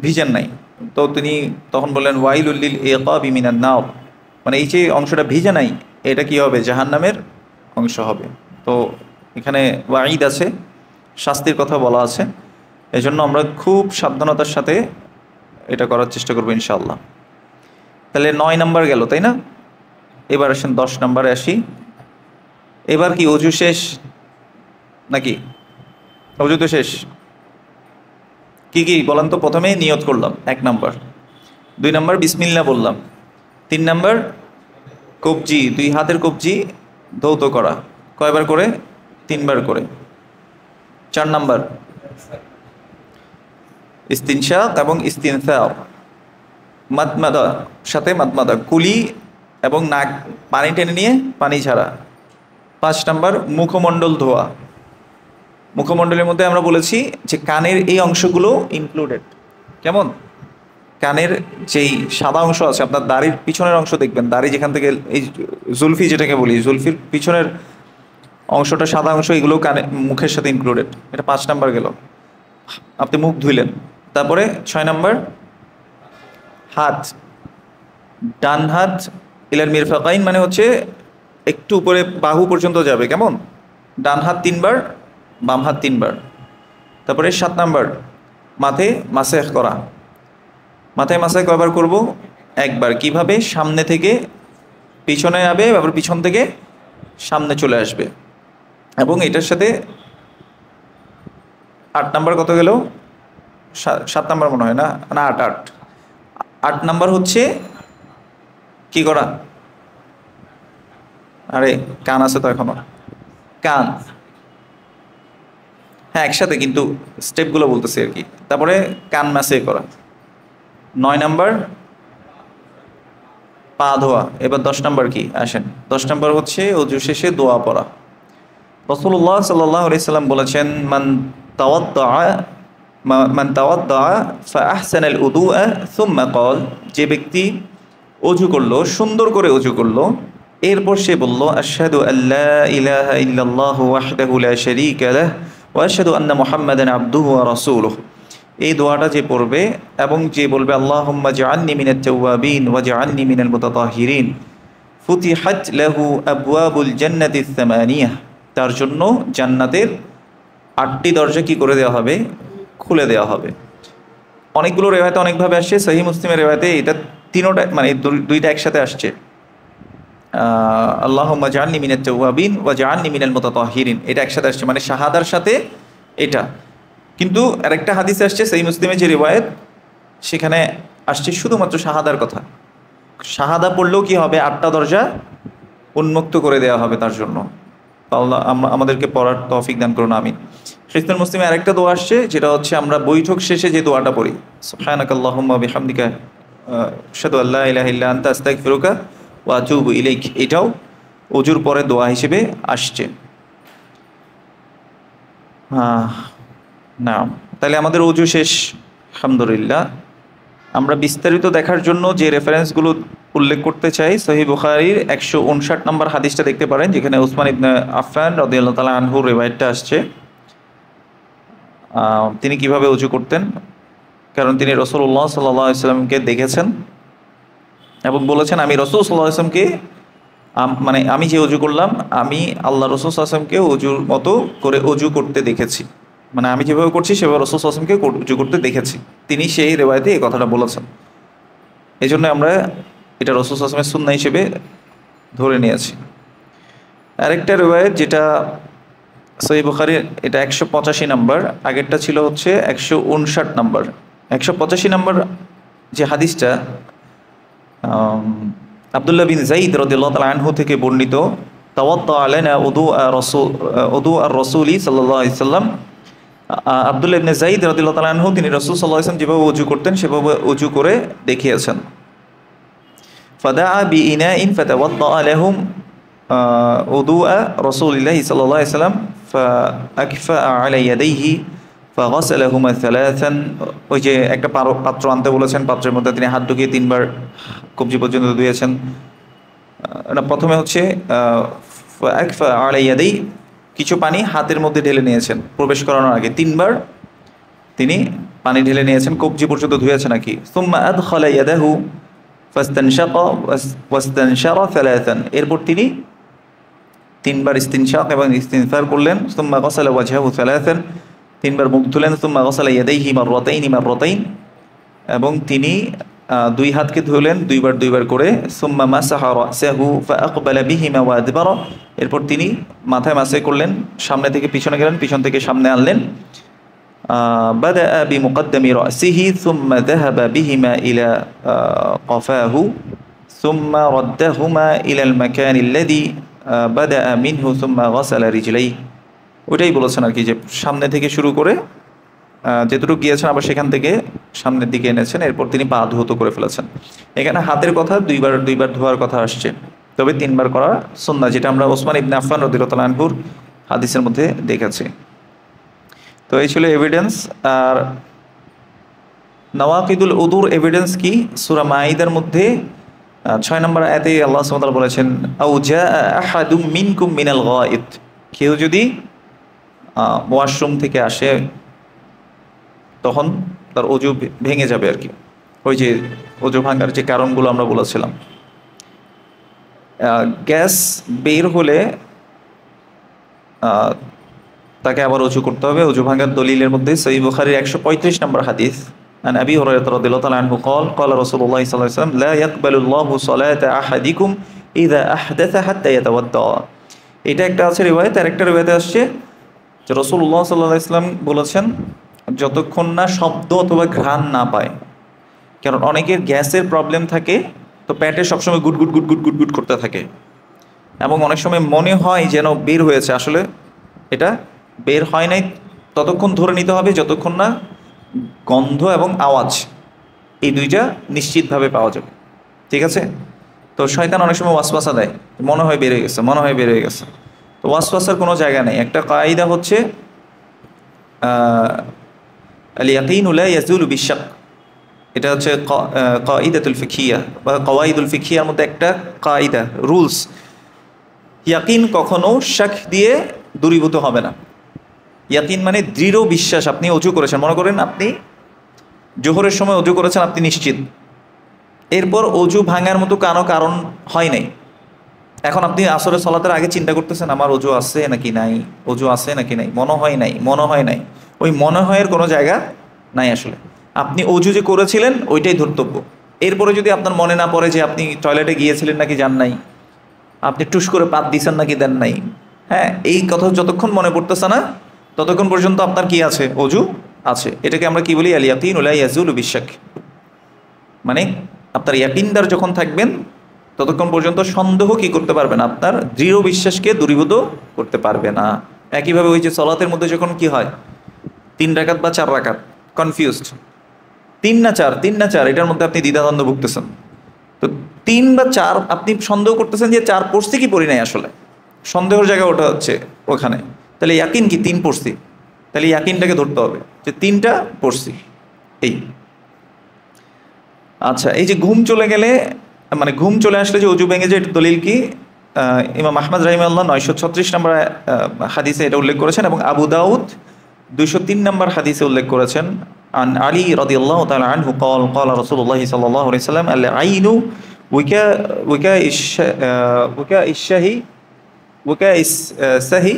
ভিজেন নাই, তো তিনি তখন বললেন ওয়াইলুল লিল ইকাবি মিনান নার, মানে এই যে অংশটা ভিজে নাই এটা কি হবে? জাহান্নামের অংশ হবে। তো এখানে ওয়াঈদ আছে, শাস্তির কথা বলা আছে, এজন্য আমরা খুব সাবধানতার সাথে এটা করার চেষ্টা করবো ইনশাআল্লাহ। তাহলে 9 নাম্বার গেল, তাই না? এবার আসেন 10 নাম্বারে আসি। এবার কি অজু শেষ নাকি? অজু তো শেষ। কি কি বলেন তো? প্রথমে নিয়ত করলাম 1 নাম্বার, 2 নাম্বার বিসমিল্লাহ বললাম, 3 নাম্বার কবজি, 2 হাতের কবজি ধৌত করা। কয়বার করে? 3 বার করে। 4 নাম্বার ইস্তিনশাক এবং ইস্তিনসার, মাদমাদা সাথে মাদমাদা, কুলি এবং নাক পানি টেনে নিয়ে পানি ছাড়া। 5 নাম্বার মুখমণ্ডল ধোয়া। মুখমণ্ডলের মধ্যে আমরা বলেছি যে কানের এই অংশগুলো ইনক্লুডেড। কেমন? কানের যেই সাদা অংশ আছে, আপনার দাড়ির পিছনের অংশ দেখবেন, দাড়ি যেখান থেকে এই জুলফি যেটাকে বলি, জুলফির পিছনের অংশটা সাদা অংশ, এগুলো কানে মুখের সাথে ইনক্লুডেড। এটা 5 নাম্বার গেল, আপনি মুখ ধুইলেন। তারপরে 6 নাম্বার হাত, ডান হাত ইলাল মিরফাকাইন, মানে হচ্ছে একটু উপরে বাহু পর্যন্ত যাবে। কেমন? ডান হাত 3 বার, বাম হাত 3 বার। তারপরে 7 নাম্বার মাথায় মাসাহ করা। মাথায় মাসাহ কয়বার করব? 1 বার। কিভাবে? সামনে থেকে পিছনে যাবে, আবার পিছন থেকে সামনে চলে আসবে। এবং এটার সাথে 8 নাম্বার কত গেল? 7 নাম্বার মনে হয়, না না 8 নাম্বার হচ্ছে কি করা? আরে কান আছে তো এখনো, কান, হ্যাঁ একসাথে, কিন্তু স্টেপগুলো বলতেছি আর কি। তারপরে কান মাসে করা। 9 নাম্বার পা ধোয়া। এবার 10 নাম্বার কি? আসেন, 10 নাম্বার হচ্ছে অজু শেষে দোয়া পড়া। রাসূলুল্লাহ সাল্লাল্লাহু আলাইহি সাল্লাম বলেছেন, মান তাওয়াদ্দা মান তাওয়াদ্দা ফাআহসানাল উদুআ সুম্মা ক্বাল, যে ব্যক্তি অজু করলো, সুন্দর করে অজু করলো, এরপর সে বলল আশহাদু আল্লা ইলাহা ইল্লাল্লাহু ওয়াহদাহু লা শারীকা লাহ ওয়া আশহাদু আন্না মুহাম্মাদান আবদুহু ওয়া রাসূলুহু। এই দোয়াটা যে পড়বে এবং যে বলবে আল্লাহুম্মা জাআলনি মিনাত তাওয়াবিন ওয়া জাআলনি মিনাল মুতাতাহহিরিন ফুতিহাত লাহু আবওয়াবুল জান্নাতিস সামানিয়াহ, তার জন্য জান্নাতের 8টি দরজা কি করে দেওয়া হবে? খুলে দেওয়া হবে। অনেকগুলো রেওয়ায়েতে অনেকভাবে আসছে। সহিহ মুসলিমের রেওয়ায়েতে এটা তিনোটা মানে দুইটা একসাথে আসছে। আল্লাহুম্মা জাআলনি মিনাত তাওয়াবিন ওয়া জাআলনি মিনাল মুতাতাহহিরিন, এটা একসাথে আসছে, মানে শাহাদার সাথে এটা। কিন্তু আরেকটা হাদিসে আসছে সহিহ মুসলিমের যে রিওয়ায়াত, সেখানে আসছে শুধুমাত্র শাহাদার কথা। শাহাদা পড়লেও কি হবে? 8টা দরজা উন্মুক্ত করে দেওয়া হবে তার জন্য। আল্লাহ আমাদেরকে পড়ার তৌফিক দান করুন, আমিন। খ্রিস্টান মুসলিমে আরেকটা দোয়া আসছে, যেটা হচ্ছে আমরা বৈঠক শেষে যে দোয়াটা পড়ি, সুবহানাকাল্লাহুম্মা বিহামদিকা আশহাদু আল্লা ইলাহা ইল্লা আনতা আস্তাগফিরুকা ওয়া আতুবু ইলাইক, এটাও ওযুর পরে দোয়া হিসেবে আসছে। না, তাহলে আমাদের ওযু শেষ, আলহামদুলিল্লাহ। আমরা বিস্তারিত দেখার জন্য যে রেফারেন্সগুলো উল্লেখ করতে চাই, সহিহ বুখারীর 159 নম্বর হাদিসটা দেখতে পারেন, যেখানে উসমান ইবনে আফফান রাদিয়াল্লাহু তাআলা আনহুর রিওয়ায়াতটা আসছে। তিনি কিভাবে ওযু করতেন, কারণ তিনি রাসূলুল্লাহ সাল্লাল্লাহু আলাইহি ওয়াসাল্লামকে দেখেছেন এবং বলেছেন আমি রাসূল সাল্লাল্লাহু আলাইহি ওয়াসাল্লামকে মানে আমি যে ওযু করলাম, আমি আল্লাহ রাসূল সাল্লাল্লাহু আলাইহি ওয়াসাল্লামকে ওযুর মতো করে ওযু করতে দেখেছি, মানে আমি যেভাবে করছি সেভাবে রাসূল সাল্লাল্লাহু আলাইহি ওয়াসাল্লামকে ওযু করতে দেখেছি। তিনি সেই রিওয়ায়াতে এই কথাটা বলেছেন। এই জন্য আমরা এটা রাসূল সাল্লাল্লাহু আলাইহি ওয়াসাল্লামের সুন্নাহ হিসেবে ধরে নিয়েছি। আরেকটা রিওয়ায়াত যেটা সহিহ বুখারীর, এটা 185 নম্বর, আগেরটা ছিল হচ্ছে 159 নম্বর। 185 নম্বর যে হাদিসটা আব্দুল্লাহ বিন যায়েদ রাদিয়াল্লাহু তাআলা আনহু থেকে বর্ণিত, তাওয়াদ্দা আলাইনা উদু আর রাসূলি সাল্লাল্লাহু আলাইহি ওয়াসাল্লাম। আব্দুল্লাহ ইবনে যায়েদ রাদিয়াল্লাহু তাআলা আনহু তিনি রাসূল সাল্লাল্লাহু আলাইহি ওয়াসাল্লাম যেভাবে ওযু করতেন সেভাবে ওযু করে দেখিয়েছেন। ফাদাআ বিইনাইন ফাতাওয়াদ্দা লাহুম উদুআ রাসূলিল্লাহি সাল্লাল্লাহু আলাইহি ওয়াসাল্লাম ফাআকফা আলা ইয়াদাইহি ফাগাসালাহুমা সালাসান। ওই যে একটা পাত্র আনতে বলেছেন, পাত্রের মধ্যে তিনি হাত ঢুকিয়ে 3বার কবজি পর্যন্ত ধুয়েছেন। প্রথমে হচ্ছে ফাআকফা আলা ইয়াদাই, কিছু পানি হাতের মধ্যে ঢেলে নিয়েছেন প্রবেশ করানোর আগে, 3বার তিনি পানি ঢেলে নিয়েছেন, কবজি পর্যন্ত ধুয়েছেন আর কি। সুম্মা আদখালা ইয়াদাহু ফাস্তানশাকা ওয়াস্তানশারা সালাসান, এরপর তিনি 3বার ইস্তিনশাক এবং ইস্তিনসার করলেন। সুম্মা গাসালা ওয়াজহাহু সালাসান, 3বার মুখ ধুলেন। সুম্মা গাসালা ইয়াদাইহি মাররাতাইন, এবং তিনি 2 হাতকে ধুলেন 2বার করে। সুম্মা মাসাহা রাসাহু ফাআকবালা বিহিমা ওয়া আদবারা, এরপর তিনি মাথায় মাসে করলেন, সামনে থেকে পিছনে গেলেন, পিছন থেকে সামনে আনলেন। বাদাআ বিমুকদ্দামি রাসিহি সুম্মা যাহাবা বিহিমা ইলা কফাহু সুম্মা রাদ্দাহুমা ইলাল মাকানিল্লাযী বাদাআ মিনহু সুম্মা গাসালা রিজলাই। ওইটাই বলেছেন আর কি, যে সামনে থেকে শুরু করে যেটুকু গিয়েছেন আবার সেখান থেকে সামনের দিকে এনেছেন, এরপর তিনি পা ধৌত করে ফেলেছেন। এখানে হাতের কথা দুইবার ধোয়ার কথা আসছে, তবে 3বার করা সুন্নাহ, যেটা আমরা ওসমান ইবনে আফফান রাদিয়াল্লাহু তাআলা আনহুর হাদিসের মধ্যে দেখেছি। তো এই ছিল এভিডেন্স। আর নওয়াকিদুল উযুর এভিডেন্স কি? সূরা মাঈদার মধ্যে 6 নম্বর আয়াতে আল্লাহ সুবহানাহু ওয়া তাআলা বলেছেন আও জাআ আহাদুম মিনকুম মিনাল গায়িত, কেউ যদি ওয়াশরুম থেকে আসে তখন তার ওযু ভেঙে যাবে আর কি। ওই যে ওযু ভাঙার যে কারণগুলো আমরা বলেছিলাম, গ্যাস বের হলে তাকে আবার ওযু করতে হবে। ওযু ভাঙার দলিলের মধ্যে সহিহ বুখারীর 135 নম্বর হাদিস, আন আবি হুরায়রা রাদিয়াল্লাহু তাআলা আনহু قال قال رسول الله صلى الله عليه وسلم لا يقبل الله صلاة أحدكم إذا أحدث حتى يتوضأ। এটা একটা আছে রিওয়ায়াত। আর একটা রিওয়ায়াতে আসছে যে রাসূলুল্লাহ সাল্লাল্লাহু আলাইহি ওয়াসাল্লাম বলেছেন যতক্ষণ না শব্দ অথবা ঘ্রাণ না পায়, কারণ অনেকের গ্যাসের প্রবলেম থাকে, তো পেটে সবসময় গুট গুট গুট গুট গুট গুট করতে থাকে এবং অনেক সময় মনে হয় যেন বের হয়েছে, আসলে এটা বের হয় নাই। ততক্ষণ ধরে নিতে হবে যতক্ষণ না গন্ধ এবং আওয়াজ এই দুইটা নিশ্চিতভাবে পাওয়া যাবে, ঠিক আছে? তো শয়তান অনেক সময় ওয়াসওয়াসা দেয়, মনে হয় বের হয়ে গেছে, মনে হয় বের হয়ে গেছে। তো ওয়াসওয়াসার কোনো জায়গা নেই। একটা কায়দা হচ্ছে আল ইয়াকিনু লা ইয়াজুলু বিশ-শাক, এটা হচ্ছে কাইদাতুল ফিকহিয়া বা কওয়াইদুল ফিকহিয়ার মধ্যে একটা কায়দা, রুলস। ইয়াকিন কখনো শাক দিয়ে দূরীভূত হবে না। ইয়াকিন মানে দৃঢ় বিশ্বাস। আপনি অজু করেছেন, মনে করেন আপনি জোহরের সময় অজু করেছেন, আপনি নিশ্চিত, এরপর অজু ভাঙার মতো কারো কারণ হয় নাই। এখন আপনি আসরের সালাতের আগে চিন্তা করতেছেন আমার অজু আছে নাকি নাই, অজু আছে নাকি নাই, মনে হয় নাই, মনে হয় নাই। ওই মনে হয়ের কোনো জায়গা নাই আসলে। আপনি অজু যে করেছিলেন ওইটাই ধর্তব্য। এরপরে যদি আপনার মনে না পড়ে যে আপনি টয়লেটে গিয়েছিলেন নাকি যান নাই, আপনি টুস করে পাত দিয়েছেন নাকি দেন নাই, হ্যাঁ, এই কথা যতক্ষণ মনে পড়তেছে না ততক্ষণ পর্যন্ত আপনার কি আছে, অজু আছে। এটাকে আমরা কি বলি, আল ইয়াকিনু লা ইয়াজুলু বিশ-শাক। মানে আপনার ইয়াকিনদার যখন থাকবেন ততক্ষণ পর্যন্ত সন্দেহ কি করতে পারবে না, আপনার দৃঢ় বিশ্বাসকে দূরীভূত করতে পারবে না। একইভাবে ওই যে সালাতের মধ্যে যখন কি হয় 3 রাকাত বা 4 রাকাত, কনফিউজড, 3 না 4, 3 না 4, এটার মধ্যে আপনি দ্বিধাদ্বন্দ্ব ভুগতেছেন। তো 3 বা 4 আপনি সন্দেহ করতেছেন যে 4 পড়ছি কি পড়ি নাই, আসলে সন্দেহের জায়গা ওটা হচ্ছে ওখানে। তাহলে ইয়াকিন কি 3 পড়ছি, তাহলে ইয়াকিনটাকে ধরতে হবে যে 3টা পড়ছি। এই আচ্ছা, এই যে ঘুম চলে গেলে, মানে ঘুম চলে আসলে যে অজু ভেঙে যায়, এটা দলিল কি? ইমাম আহমদ রাহিমাহুল্লাহ 936 নম্বর হাদিসে এটা উল্লেখ করেছেন, এবং আবু দাউদ 203 নম্বর হাদিসে উল্লেখ করেছেন। আন আলী রাদিয়াল্লাহু তাআলা আনহু قال قال رسول الله صلى الله عليه وسلم العين وكاء الشهي وكاء السهي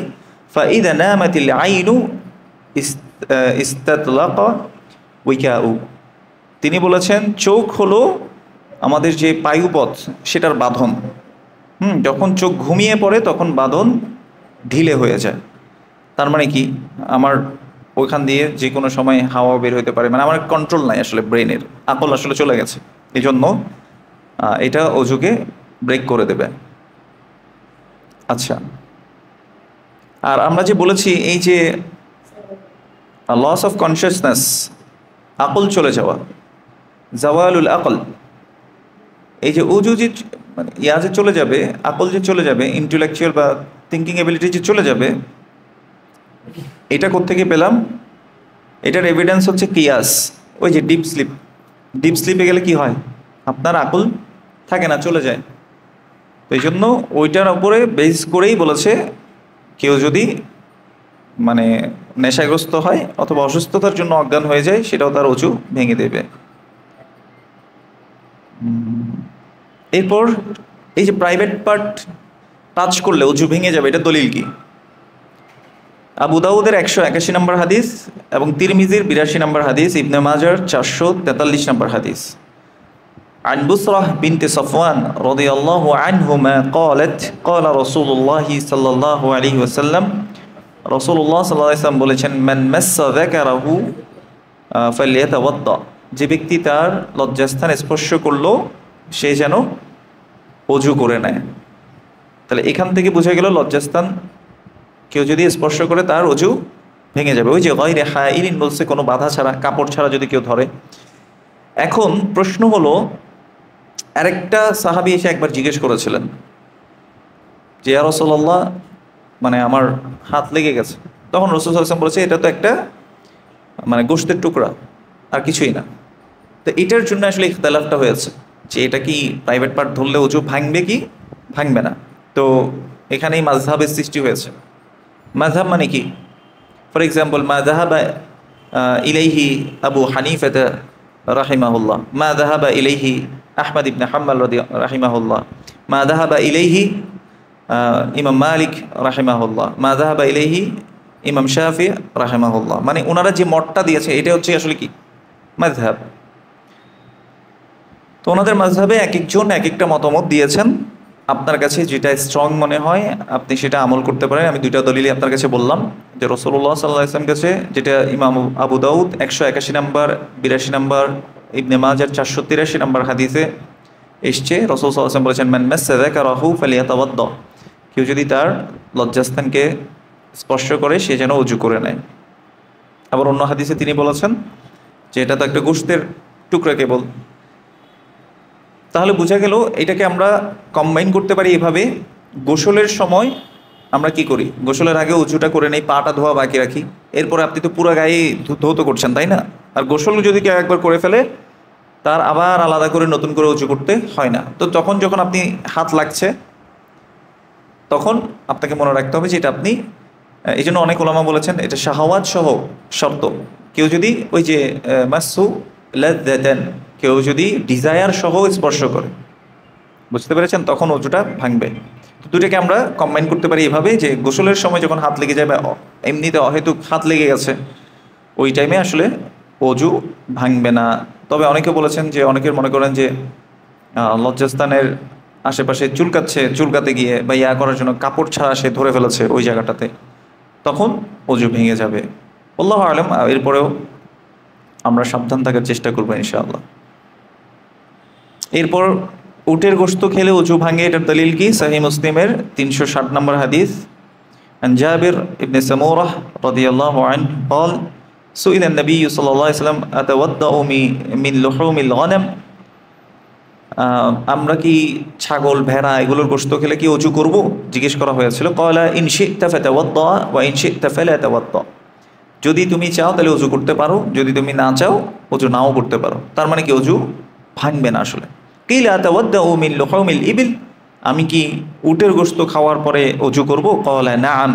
فإذا نامت العين استطلق وكاء। তিনি বলেছেন চোখ হলো আমাদের যে পায়ুপথ সেটার বাঁধন। যখন চোখ ঘুমিয়ে পড়ে তখন বাঁধন ঢিলে হয়ে যায়। তার মানে কি, আমার ওইখান দিয়ে যে কোনো সময় হাওয়া বের হতে পারে, মানে আমার কন্ট্রোল নাই আসলে, ব্রেনের আকল আসলে চলে গেছে। এই জন্য এটা অজুকে ব্রেক করে দেবে। আচ্ছা, আর আমরা যে বলেছি এই যে লস অফ কনসিয়াসনেস, আকল চলে যাওয়া, জাওয়ালুল আকল, এই যে অজু যে মানে যে চলে যাবে, আকল যে চলে যাবে, ইন্টেলেকচুয়াল বা থিঙ্কিং এবিলিটি যে চলে যাবে, এটা কোত্থেকে পেলাম? এটার এভিডেন্স হচ্ছে কিয়াস। ওই যে ডিপ স্লিপে গেলে কি হয়, আপনার আকল থাকে না, চলে যায়। তো এই জন্য ওইটার উপরে বেস করেই বলেছে কেউ যদি মানে নেশাগ্রস্ত হয় অথবা অসুস্থতার জন্য অজ্ঞান হয়ে যায়, সেটাও তার অজু ভেঙে দেবে। এরপর এই যে প্রাইভেট পার্ট টাচ করলে অজু ভেঙে যাবে, এটা দলিল কি? আবু দাউদের 181 নম্বর হাদিস এবং তিরমিজির 82 নম্বর হাদিস, ইবনে মাজার 443 নম্বর হাদিস। عن بصرة بنت صفوان رضي الله عنهما قالت قال رسول الله صلى الله عليه وسلم رسول الله صلى الله عليه وسلم বলেছেন من مس ذكره فليتوضأ, যে ব্যক্তি তার লজ্জাস্থান স্পর্শ করলো সে যেন অজু করে নেয়। তাহলে এখান থেকে বোঝা গেল লজ্জাস্থান কেউ যদি স্পর্শ করে তার অজু ভেঙে যাবে। ওই যে গায়রে হাইলিন বলছে, কোনো বাধা ছাড়া, কাপড় ছাড়া যদি কেউ ধরে। এখন প্রশ্ন হলো, আরেকটা সাহাবী এসে একবার জিজ্ঞেস করেছিলেন যে ইয়া রাসূলুল্লাহ, মানে আমার হাত লেগে গেছে। তখন রাসূল সাল্লাল্লাহু আলাইহি ওয়াসাল্লাম বলেছে এটা তো একটা মানে গোশতের টুকরা, আর কিছুই না। তো এটার জন্য আসলে ইখতিলাফটা হয়েছে যে এটা কি প্রাইভেট পার্ট ধরলে অজু ভাঙবে কি ভাঙবে না। তো এখানেই মাযহাবের সৃষ্টি হয়েছে। মাযহাব মানে কি? ফর এক্সাম্পল, মা যাহাবা ইলাইহি আবু হানিফা রাহিমাহুল্লাহ, মা যাহাবা ইলাইহি আহমদ ইবনে হাম্বল রাহিমাহুল্লাহ, মা যাহাবা ইলাইহি ইমাম মালিক রাহিমাহুল্লাহ, মা যাহাবা ইলাইহি ইমাম শাফি রাহিমাহুল্লাহ। মানে ওনারা যে মতটা দিয়েছে এটা হচ্ছে আসলে কি মাযহাব। তো ওনাদের মাযহাবে এক একজন এক একটা মতামত দিয়েছেন। আপনার কাছে যেটা স্ট্রং মনে হয় আপনি সেটা আমল করতে পারেন। আমি 2টা দলিলই আপনার কাছে বললাম, যে রাসূলুল্লাহ সাল্লাল্লাহু আলাইহি ওয়াসাল্লাম কাছে যেটা ইমাম আবু দাউদ 181 নম্বর, 82 নম্বর, ইবনে মাজার 483 নম্বর হাদিসে এসছে, রাসূল সাল্লাল্লাহু আলাইহি ওয়াসাল্লাম বলেছেন মান মাসসা যাকারাহু ফালিয়াতাওয়াদ্দা, কেউ যদি তার লজ্জাস্থানকে স্পর্শ করে সে যেন অজু করে নেয়। আবার অন্য হাদিসে তিনি বলেছেন যে এটা তো একটা গোশতের টুকরা কেবল। তাহলে বোঝা গেল এটাকে আমরা কম্বাইন করতে পারি এভাবে, গোসলের সময় আমরা কি করি, গোসলের আগে উঁচুটা করে নেই, পাটা ধোয়া বাকি রাখি, এরপরে আপনি তো পুরো গায়ে ধৌত করছেন, তাই না? আর গোসল যদি কেউ একবার করে ফেলে তার আবার আলাদা করে নতুন করে উঁচু করতে হয় না। তো তখন যখন আপনি হাত লাগছে তখন আপনাকে মনে রাখতে হবে যে এটা আপনি, এই জন্য অনেক ওলামা বলেছেন এটা শাহাওয়াত সহ শর্ত। কেউ যদি ওই যে মাসু লাযযাতান, কেউ যদি ডিজায়ার সহ স্পর্শ করে, বুঝতে পেরেছেন, তখন অজুটা ভাঙবে। তো দুটাকে আমরা কম্বাইন করতে পারি এভাবে যে গোসলের সময় যখন হাত লেগে যায় বা এমনিতে অহেতুক হাত লেগে গেছে ওই টাইমে আসলে অজু ভাঙবে না। তবে অনেকে বলেছেন যে অনেকের মনে করেন যে লজ্জাস্থানের আশেপাশে চুলকাচ্ছে, চুলকাতে গিয়ে বা ইয়া করার জন্য কাপড় ছাড়া সে ধরে ফেলেছে ওই জায়গাটাতে, তখন অজু ভেঙে যাবে। আল্লাহু আলাম। এরপরেও আমরা সাবধান থাকার চেষ্টা করবো ইনশাআল্লাহ। এরপর উটের গোশত খেলে অজু ভাঙে, এটার দলিল কি? সহিহ মুসলিমের 360 নম্বর হাদিস, عن جابر بن سمورة رضي الله عنه قال سئل النبي صلى الله عليه وسلم أتوضأ من لحوم الغنم, আমরা কি ছাগল ভেড়া এগুলোর গোশত খেলে কি অজু করব জিজ্ঞেস করা হয়েছিল। ক্বালা ইন শি'তা ফাতাওয়াদ্দা ওয়া ইন শি'তা ফালা তাওয়াদ্দা, যদি তুমি চাও তাহলে অজু করতে পারো, যদি তুমি না চাও অজু নাও করতে পারো। তার মানে কি অজু ভাঙবে না আসলে। কিলা তাওয়াদ্দাউ মিন লুহুমিল ইবিল, আমি কি উটের গোশত খাওয়ার পরে অজু করব? ক্বালা নাআম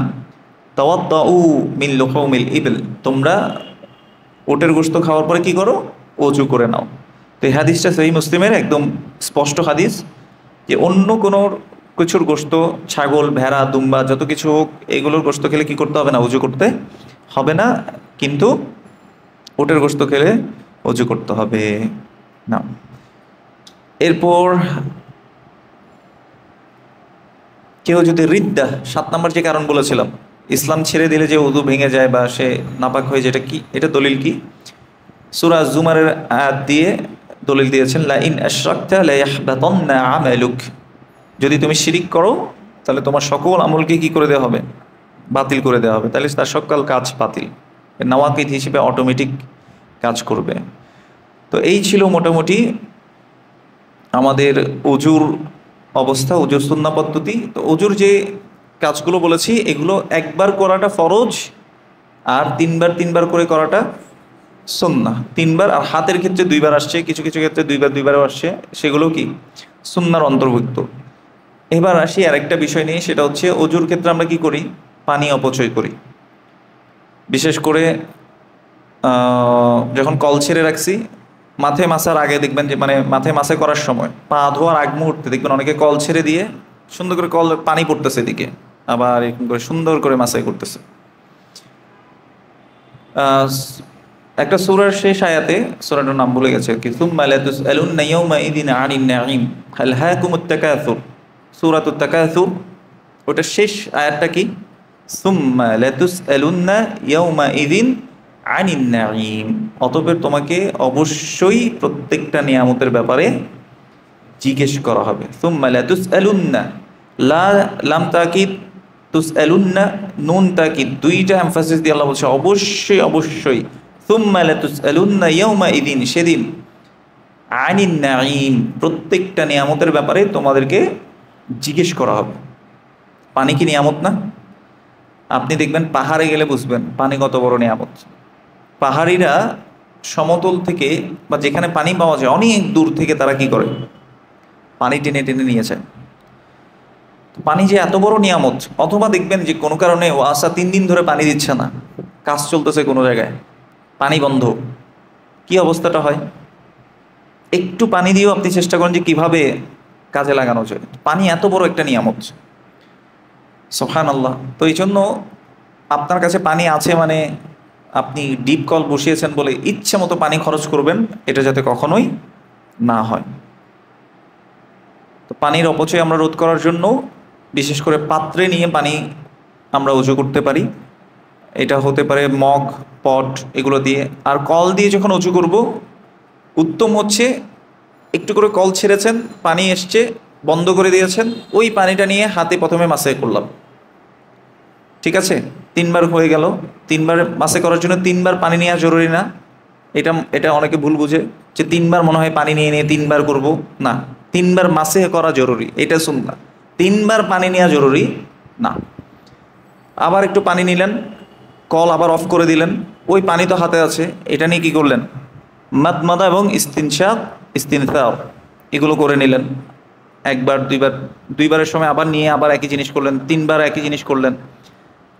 তাওয়াদ্দাউ মিন লুহুমিল ইবিল, তোমরা উটের গোশত খাওয়ার পরে কি করো? অজু করে নাও। তো এই হাদিসটা সহিহ মুসলিমের একদম স্পষ্ট হাদিস যে অন্য কোনো কিছুর গোশত, ছাগল ভেড়া দুম্বা যত কিছু হোক, এগুলোর গোশত খেলে কি করতে হবে না? অজু করতে হবে না, কিন্তু উটের গোশত খেলে অজু করতে হবে না। এরপর কেউ যদি রিদ্দা, 7 নম্বর যে কারণ বলেছিলাম, ইসলাম ছেড়ে দিলে যে উযু ভেঙে যায় বা সে নাপাক হয়ে যায়, এটা কি? এটা দলিল কি? সূরা জুমারের আয়াত দিয়ে দলিল দিয়েছেন, লা ইন আশরাকতা লা ইয়াহবাতান্না আমালুক, যদি তুমি শিরিক করো তাহলে তোমার সকল আমলকে কি করে দেওয়া হবে? বাতিল করে দেওয়া হবে, তাহলে তার সকল কাজ বাতিল, নাওয়াকিদ হিসেবে অটোমেটিক কাজ করবে। তো এই ছিল মোটামুটি আমাদের অজুর অবস্থা, অজুর সুন্নাহ পদ্ধতি। তো অজুর যে কাজগুলো বলেছি এগুলো একবার করাটা ফরজ, আর তিনবার করে করাটা সুন্নাহ। 3বার, আর হাতের ক্ষেত্রে 2বার আসছে, কিছু কিছু ক্ষেত্রে 2বারও আসছে, সেগুলো কি সুন্নাহর অন্তর্ভুক্ত। এবার আসি আরেকটা বিষয় নিয়ে, সেটা হচ্ছে অজুর ক্ষেত্রে আমরা কি করি? পানি অপচয় করি। বিশেষ করে যখন কল ছেড়ে রাখছি, মাথায় মাসার আগে দেখবেন যে মানে মাথায় মাসে করার সময় পা ধোয়ার আগ মুহূর্তে দেখবেন অনেকে কল ছেড়ে দিয়ে সুন্দর করে কল পানি পড়তেছে এদিকে, আবার এরকম করে সুন্দর করে মাসাই করতেছে। একটা সূরার শেষ আয়াতে, সূরাটার নাম ভুলে গেছে কি, সুম্মা লাতুসআলুন্না ইয়াওমাইযিন আনিন নাঈম হাল হাকুমুত তাকাসুর, সূরাতুত তাকাসুর, ওটার শেষ আয়াতটা কি? সুম্মা লাতুসআলুন্না ইয়াওমাইযিন আনিন নাঈম, অতঃপর তোমাকে অবশ্যই প্রত্যেকটা নিয়ামতের ব্যাপারে জিজ্ঞেস করা হবে। সুম্মা লাতুসআলুন্না, লা লাম তাকিদ, তুসআলুন্না নুন তাকিদ, দুইটা এমফাসিস দিয়ে আল্লাহ বলছে অবশ্যই অবশ্যই। সুম্মা লাতুসআলুন্না ইয়াওমাইযিন, সেদিন, আনিন নাঈম, প্রত্যেকটা নিয়ামতের ব্যাপারে তোমাদেরকে জিজ্ঞেস করা হবে। পানি কি নিয়ামত না? আপনি দেখবেন পাহাড়ে গেলে বুঝবেন পানি কত বড় নিয়ামত। পাহাড়িরা সমতল থেকে বা যেখানে পানি পাওয়া যায় অনেক দূর থেকে তারা কি করে? পানি টেনে টেনে নিয়ে যায়। পানি যে এত বড় নিয়ামত, অথবা দেখবেন যে কোনো কারণে ওয়াসা 3 দিন ধরে পানি দিচ্ছে না, কাজ চলতেছে কোনো জায়গায়, পানি বন্ধ, কি অবস্থাটা হয়? একটু পানি দিয়েও আপনি চেষ্টা করেন যে কিভাবে কাজে লাগানো যায়। পানি এত বড় একটা নিয়ামত, সুবহানাল্লাহ। তো এই জন্য আপনার কাছে পানি আছে মানে আপনি ডিপ কল বসিয়েছেন বলে ইচ্ছে মতো পানি খরচ করবেন, এটা যাতে কখনোই না হয়। তো পানির অপচয় আমরা রোধ করার জন্য বিশেষ করে পাত্রে নিয়ে পানি আমরা উজু করতে পারি। এটা হতে পারে মগ, পট, এগুলো দিয়ে। আর কল দিয়ে যখন উজু করব, উত্তম হচ্ছে একটু করে কল ছেড়েছেন, পানি এসছে, বন্ধ করে দিয়েছেন, ওই পানিটা নিয়ে হাতে প্রথমে মাসে করলাম, ঠিক আছে? 3বার হয়ে গেল। 3বার মাসে করার জন্য 3বার পানি নেওয়া জরুরি না। এটা অনেকে ভুল বুঝে যে 3বার মনে হয় পানি নিয়ে 3বার করব, না, 3বার মাসে করা জরুরি, এটা সুন্নাহ। 3বার পানি নেওয়া জরুরি না। আবার একটু পানি নিলেন, কল আবার অফ করে দিলেন, ওই পানি তো হাতে আছে, এটা নিয়ে কি করলেন? মাদমাদা এবং ইস্তিনশাক, ইস্তিনসার এগুলো করে নিলেন। একবার দুইবার, দুইবারের সময় আবার নিয়ে আবার একই জিনিস করলেন, তিনবার একই জিনিস করলেন।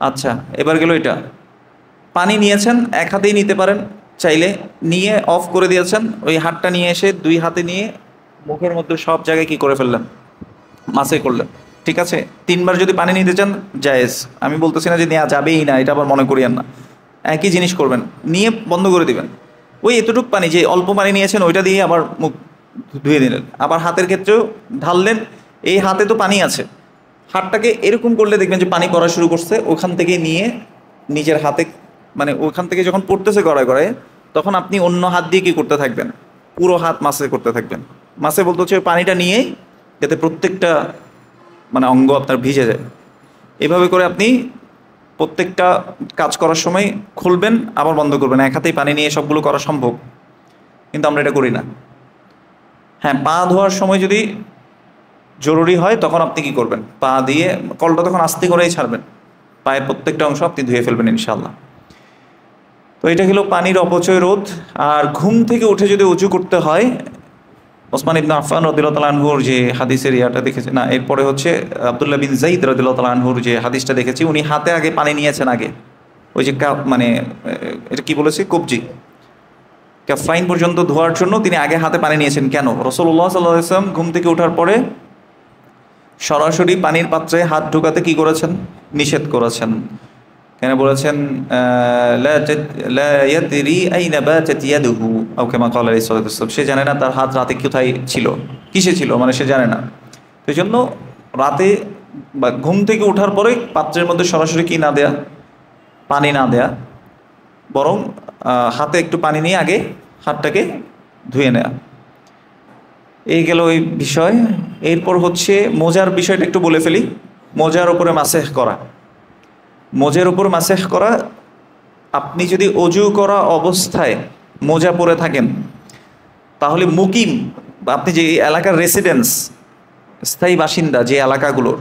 আচ্ছা, এবার গেল এটা। পানি নিয়েছেন, এক হাতেই নিতে পারেন চাইলে, নিয়ে অফ করে দিয়েছেন, ওই হাতটা নিয়ে এসে দুই হাতে নিয়ে মুখের মধ্যে সব জায়গায় কি করে ফেললেন? মাসে করলেন। ঠিক আছে, তিনবার যদি পানি নিতে চান জায়েজ, আমি বলতেছি না যে নেওয়া যাবেই না, এটা আবার মনে করিয়েন না। একই জিনিস করবেন, নিয়ে বন্ধ করে দিবেন। ওই এতটুকু পানি, যে অল্প পানি নিয়েছেন ওইটা দিয়ে আবার মুখ ধুয়ে দিলেন। আবার হাতের ক্ষেত্রেও ঢাললেন, এই হাতে তো পানি আছে, হাতটাকে এরকম করলে দেখবেন যে পানি পড়া শুরু করছে, ওখান থেকে নিয়ে নিজের হাতে, মানে ওখান থেকে যখন পড়তেছে গড়ায় গড়ায়, তখন আপনি অন্য হাত দিয়ে কি করতে থাকবেন? পুরো হাত মাসে করতে থাকবেন। মাসে বলতে হচ্ছে পানিটা নিয়েই যাতে প্রত্যেকটা মানে অঙ্গ আপনার ভিজে যায়। এভাবে করে আপনি প্রত্যেকটা কাজ করার সময় খুলবেন আবার বন্ধ করবেন। এক হাতেই পানি নিয়ে সবগুলো করা সম্ভব, কিন্তু আমরা এটা করি না। হ্যাঁ, পা ধোয়ার সময় যদি জরুরি হয় তখন আপনি কি করবেন? পা দিয়ে কলটা তখন আস্তে করেই ছাড়বেন, পায়ের প্রত্যেকটা অংশ আপনি ধুয়ে ফেলবেন ইনশাল্লাহ। তো এটা হলো পানির অপচয় রোধ। আর ঘুম থেকে উঠে যদি উঁচু করতে হয়, ওসমান ইবনে আফফান রাদিয়াল্লাহু তাআলা আনহুর যে হাদিসের ইয়াটা দেখেছি না, এরপরে হচ্ছে আব্দুল্লাহ বিন যায়েদ রাদিয়াল্লাহু তাআলা আনহুর যে হাদিসটা দেখেছি, উনি হাতে আগে পানি নিয়েছেন আগে, ওই যে মানে এটা কি বলেছে, কবজি, কাফাইন পর্যন্ত ধোয়ার জন্য তিনি আগে হাতে পানি নিয়েছেন। কেন? রাসূলুল্লাহ সাল্লাল্লাহু আলাইহি ওয়াসাল্লাম ঘুম থেকে ওঠার পরে সরাসরি পানির পাত্রে হাত ঢোকাতে কি করেছেন? নিষেধ করেছেন। কেন বলেছেন? লা ইয়াদরি আইনা বাতাত ইয়াদুহু আও কামা ক্বালা আলাইহিস সালাতু ওয়াসসালাম। সে জানে না তার হাত রাতে কোথায় ছিল, কিসে ছিল, মানে সে জানে না। সেই জন্য রাতে বা ঘুম থেকে ওঠার পরে পাত্রের মধ্যে সরাসরি কি না দেয়া, পানি না দেয়া, বরং হাতে একটু পানি নিয়ে আগে হাতটাকে ধুয়ে নেয়া। এই গেল ওই বিষয়। এরপর হচ্ছে মোজার বিষয়টা একটু বলে ফেলি। মোজার উপরে মাসেহ করা। মোজের উপর মাসেহ করা, আপনি যদি অজু করা অবস্থায় মোজা পরে থাকেন, তাহলে মুকিম বা আপনি যে এলাকার রেসিডেন্স, স্থায়ী বাসিন্দা যে এলাকাগুলোর,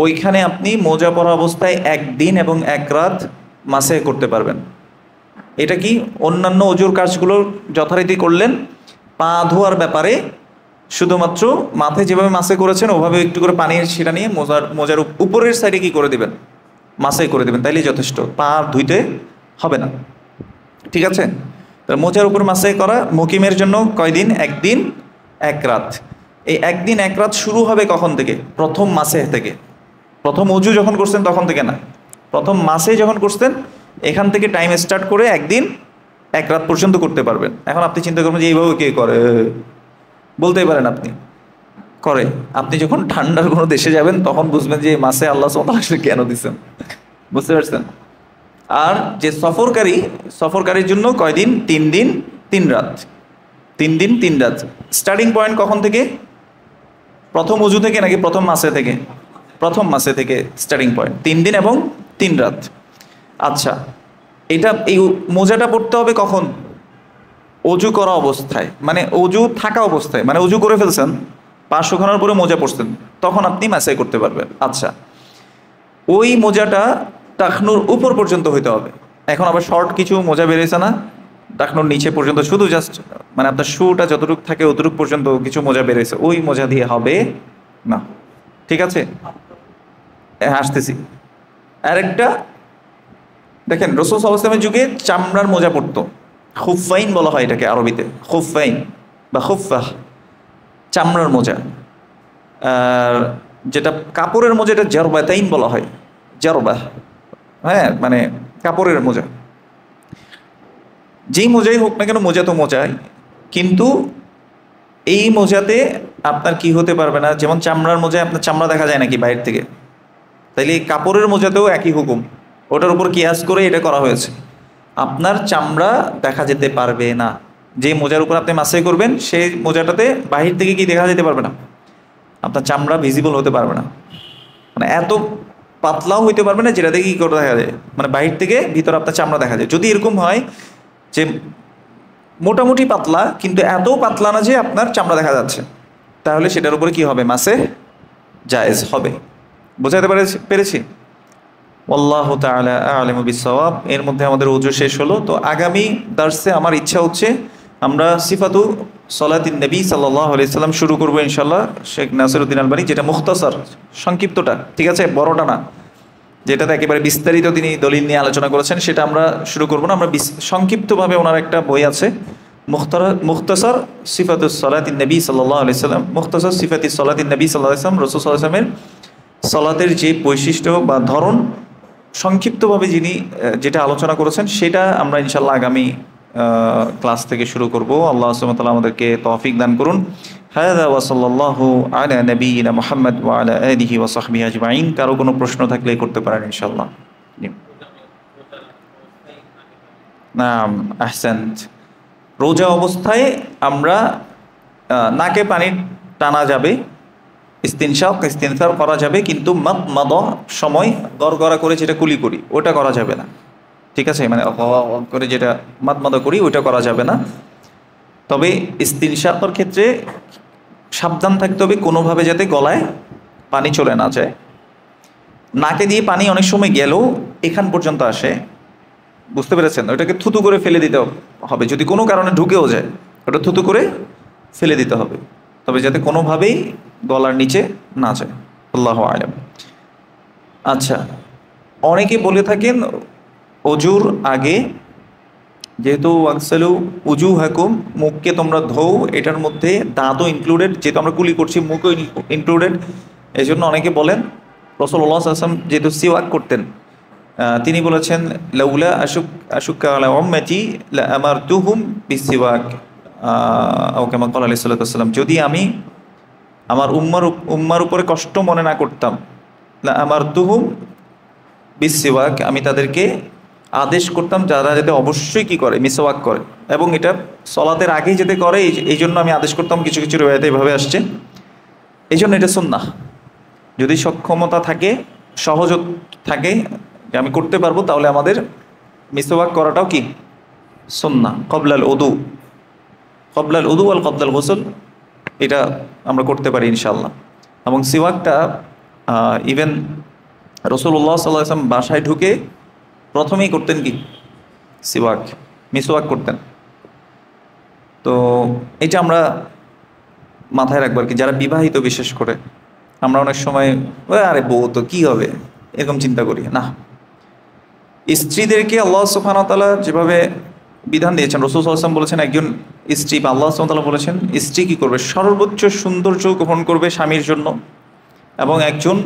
ওইখানে আপনি মোজা পরা অবস্থায় একদিন এবং এক রাত মাসেহ করতে পারবেন। এটা কি অন্যান্য অজুর কাজগুলো যথারীতি করলেন, পা ধোয়ার ব্যাপারে শুধুমাত্র মাথায় যেভাবে মাসে করেছেন ওভাবে একটু করে পানির সেটা নিয়ে মোজার উপরের সাইডে কি করে দিবেন? মাসাই করে দেবেন, তাইলেই যথেষ্ট, পা ধুইতে হবে না। ঠিক আছে? তাহলে মোজার উপর মাসাই করা মুকিমের জন্য কয়দিন? একদিন এক রাত। এই একদিন এক রাত শুরু হবে কখন থেকে? প্রথম মাসে থেকে। প্রথম অজু যখন করছেন তখন থেকে না, প্রথম মাসে যখন করছেন এখান থেকে টাইম স্টার্ট করে একদিন এক রাত পর্যন্ত করতে পারবেন। এখন আপনি চিন্তা করবেন যে এইভাবে কে করে, বলতেই পারেন আপনি করে। আপনি যখন ঠান্ডার কোনো দেশে যাবেন তখন বুঝবেন যে এই মাসে আল্লাহ সুবহানাহু ওয়া তাআলা কেন দিচ্ছেন, বুঝতে পারছেন? আর যে সফরকারীর জন্য কয়দিন? 3 দিন 3 রাত। 3 দিন 3 রাত। স্টার্টিং পয়েন্ট কখন থেকে? প্রথম অজু থেকে নাকি প্রথম মাসে থেকে? প্রথম মাসে থেকে স্টার্টিং পয়েন্ট 3 দিন এবং 3 রাত। আচ্ছা, এটা এই মোজাটা পড়তে হবে কখন? অজু করা অবস্থায়, মানে অজু থাকা অবস্থায়, মানে অজু করে ফেলছেন, পা শুকানোর পরে মোজা পড়ছেন, তখন আপনি মাসাই করতে পারবেন। আচ্ছা, ওই মোজাটা টাকনুর উপর পর্যন্ত হইতে হবে। এখন আবার শর্ট কিছু মোজা বেরিয়েছে না, টাকনুর নিচে পর্যন্ত, শুধু জাস্ট মানে আপনার শুটা যতটুকু থাকে অতটুকু পর্যন্ত কিছু মোজা বেরিয়েছে, ওই মোজা দিয়ে হবে না। ঠিক আছে, আসতেছি। আরেকটা দেখেন, রাসূল সাল্লাল্লাহু আলাইহি ওয়াসাল্লামের যুগে চামড়ার মোজা পড়তো, খুফাইন বলা হয় এটাকে আরবিতে, খুফাইন বা খুফাহ, চামড়ার মোজা। আর যেটা কাপড়ের মোজা এটা জারবাতাইন বলা হয়, জারবাহ, হ্যাঁ, মানে কাপড়ের মোজা। যেই মোজাই হোক না কেন, মোজা তো মোজাই, কিন্তু এই মোজাতে আপনার কি হতে পারবে না, যেমন চামড়ার মোজায় আপনার চামড়া দেখা যায় নাকি বাইরে থেকে, তাইলে এই কাপড়ের মোজাতেও একই হুকুম, ওটার উপর কিয়াস করে এটা করা হয়েছে। আপনার চামড়া দেখা যেতে পারবে না। যে মোজার উপর আপনি মাসাই করবেন সেই মোজাটাতে বাহির থেকে কি দেখা যেতে পারবে না, আপনার চামড়া ভিজিবল হতে পারবে না। মানে এত পাতলাও হইতে পারবে না যেটাতে কি করে দেখা যায়, মানে বাহির থেকে ভিতরে আপনার চামড়া দেখা যায়। যদি এরকম হয় যে মোটামুটি পাতলা কিন্তু এত পাতলা না যে আপনার চামড়া দেখা যাচ্ছে, তাহলে সেটার উপরে কি হবে? মাসে জায়েজ হবে। বোঝাতে পেরেছি? আল্লাহু তাআলা আ'লামু বিস-সাওয়াব। এর মধ্যে আমাদের ওযু শেষ হলো। তো আগামী দার্সে আমার ইচ্ছা হচ্ছে আমরা সিফাতু সলাতিন নবী সাল্লাল্লাহু আলাইহি সাল্লাম শুরু করব ইনশাআল্লাহ, শেখ নাসিরউদ্দিন আলবানী, যেটা মুখতাসার, সংক্ষিপ্তটা, ঠিক আছে, বড়টা না, যেটাতে একেবারে বিস্তারিত তিনি দলিল নিয়ে আলোচনা করেছেন, সেটা আমরা শুরু করব না। আমরা সংক্ষিপ্তভাবে ওনার একটা বই আছে, মুখতাসার সিফাতুস সলাতিন নবী সাল্লাল্লাহু আলাইহি সাল্লাম, মুখতাসার সিফাতিস সলাতিন নবী সাল্লাল্লাহু আলাইহি সাল্লাম, রাসূল সাল্লাল্লাহু আলাইহি সাল্লামের সলাতের যে বৈশিষ্ট্য বা ধরন সংক্ষিপ্তভাবে যিনি যেটা আলোচনা করেছেন, সেটা আমরা ইনশাআল্লাহ আগামী ক্লাস থেকে শুরু করব। আল্লাহ সুবহানাহু ওয়া তাআলা আমাদেরকে তৌফিক দান করুন। হাযা ওয়া সাল্লাল্লাহু আলা নবিয়িনা মুহাম্মদ ওয়া আলা আলিহি ওয়া সাহবিহি আজমাইন। কারো কোনো প্রশ্ন থাকলে করতে পারেন ইনশাআল্লাহ। নাম আহসান্ত। রোজা অবস্থায় আমরা নাকে পানি টানা যাবে, ইস্তিনসার করা যাবে, কিন্তু মাদ সময় গড়গড়া করে যেটা কুলি করি ওটা করা যাবে না, ঠিক আছে, মানে করে যেটা মাদ করি ওইটা করা যাবে না। তবে ইস্তিনসার ক্ষেত্রে সাবধান থাকতে হবে কোনোভাবে যাতে গলায় পানি চলে না যায়। নাকে দিয়ে পানি অনেক সময় গেলেও এখান পর্যন্ত আসে, বুঝতে পেরেছেন, ওটাকে থুতু করে ফেলে দিতে হবে। যদি কোনো কারণে ঢুকেও যায় ওটা থুতু করে ফেলে দিতে হবে, তবে যাতে কোনোভাবেই গলার নিচে না যায়। আল্লাহু আ'লাম। আচ্ছা, অনেকে বলে থাকেন অজুর আগে, যেহেতু ওয়াগসালু উজুহাকুম, মুখকে তোমরা ধোও, এটার মধ্যে দাঁতও ইনক্লুডেড, যেহেতু আমরা কুলি করছি মুখও ইনক্লুডেড, এই জন্য অনেকে বলেন রাসূলুল্লাহ সাল্লাল্লাহু আলাইহি ওয়াসাল্লাম যেহেতু সিওয়াক করতেন, তিনি বলেছেন লাউলা আশুক্কা আলা উম্মতি লা আমারতুহুম বিসিওয়াক আও কামা ক্বালা আলাইহিস সালাতু ওয়াস সালাম, যদি আমি আমার উম্মার উপরে কষ্ট মনে না করতাম, লা আমারতুহুম বিসিওয়াক, আমি তাদেরকে আদেশ করতাম যারা যাতে অবশ্যই কি করে, মিসওয়াক করে, এবং এটা সলাতের আগেই যেতে করে, এই জন্য আমি আদেশ করতাম। কিছু কিছু রিওয়ায়াতে এভাবে আসছে, এই জন্য এটা সুন্নাহ। যদি সক্ষমতা থাকে, সহজ থাকে, আমি করতে পারবো, তাহলে আমাদের মিসওয়াক করাটাও কি সুন্নাহ। কবলাল উদু আল কবলাল গোসল, এটা আমরা করতে পারি ইনশাআল্লাহ। এবং সিওয়াকটা ইভেন রাসূলুল্লাহ সাল্লাল্লাহু আলাইহি ওয়াসাল্লাম বাসায় ঢুকে প্রথমেই করতেন কি, মিসওয়াক করতেন। তো এটা আমরা মাথায় রাখবার কি, যারা বিবাহিত বিশেষ করে, আমরা অনেক সময় আরে বউ তো কি হবে এরকম চিন্তা করি না। স্ত্রীদেরকে আল্লাহ সুবহানাহু ওয়া তাআলা যেভাবে বিধান দিয়েছেন, রাসূল সাল্লাল্লাহু আলাইহি ওয়াসাল্লাম বলেছেন, একজন স্ত্রী বা আল্লাহ সুবহানাহু ওয়া তাআলা বলেছেন স্ত্রী কি করবে, সর্বোচ্চ সৌন্দর্য গ্রহণ করবে স্বামীর জন্য, এবং একজন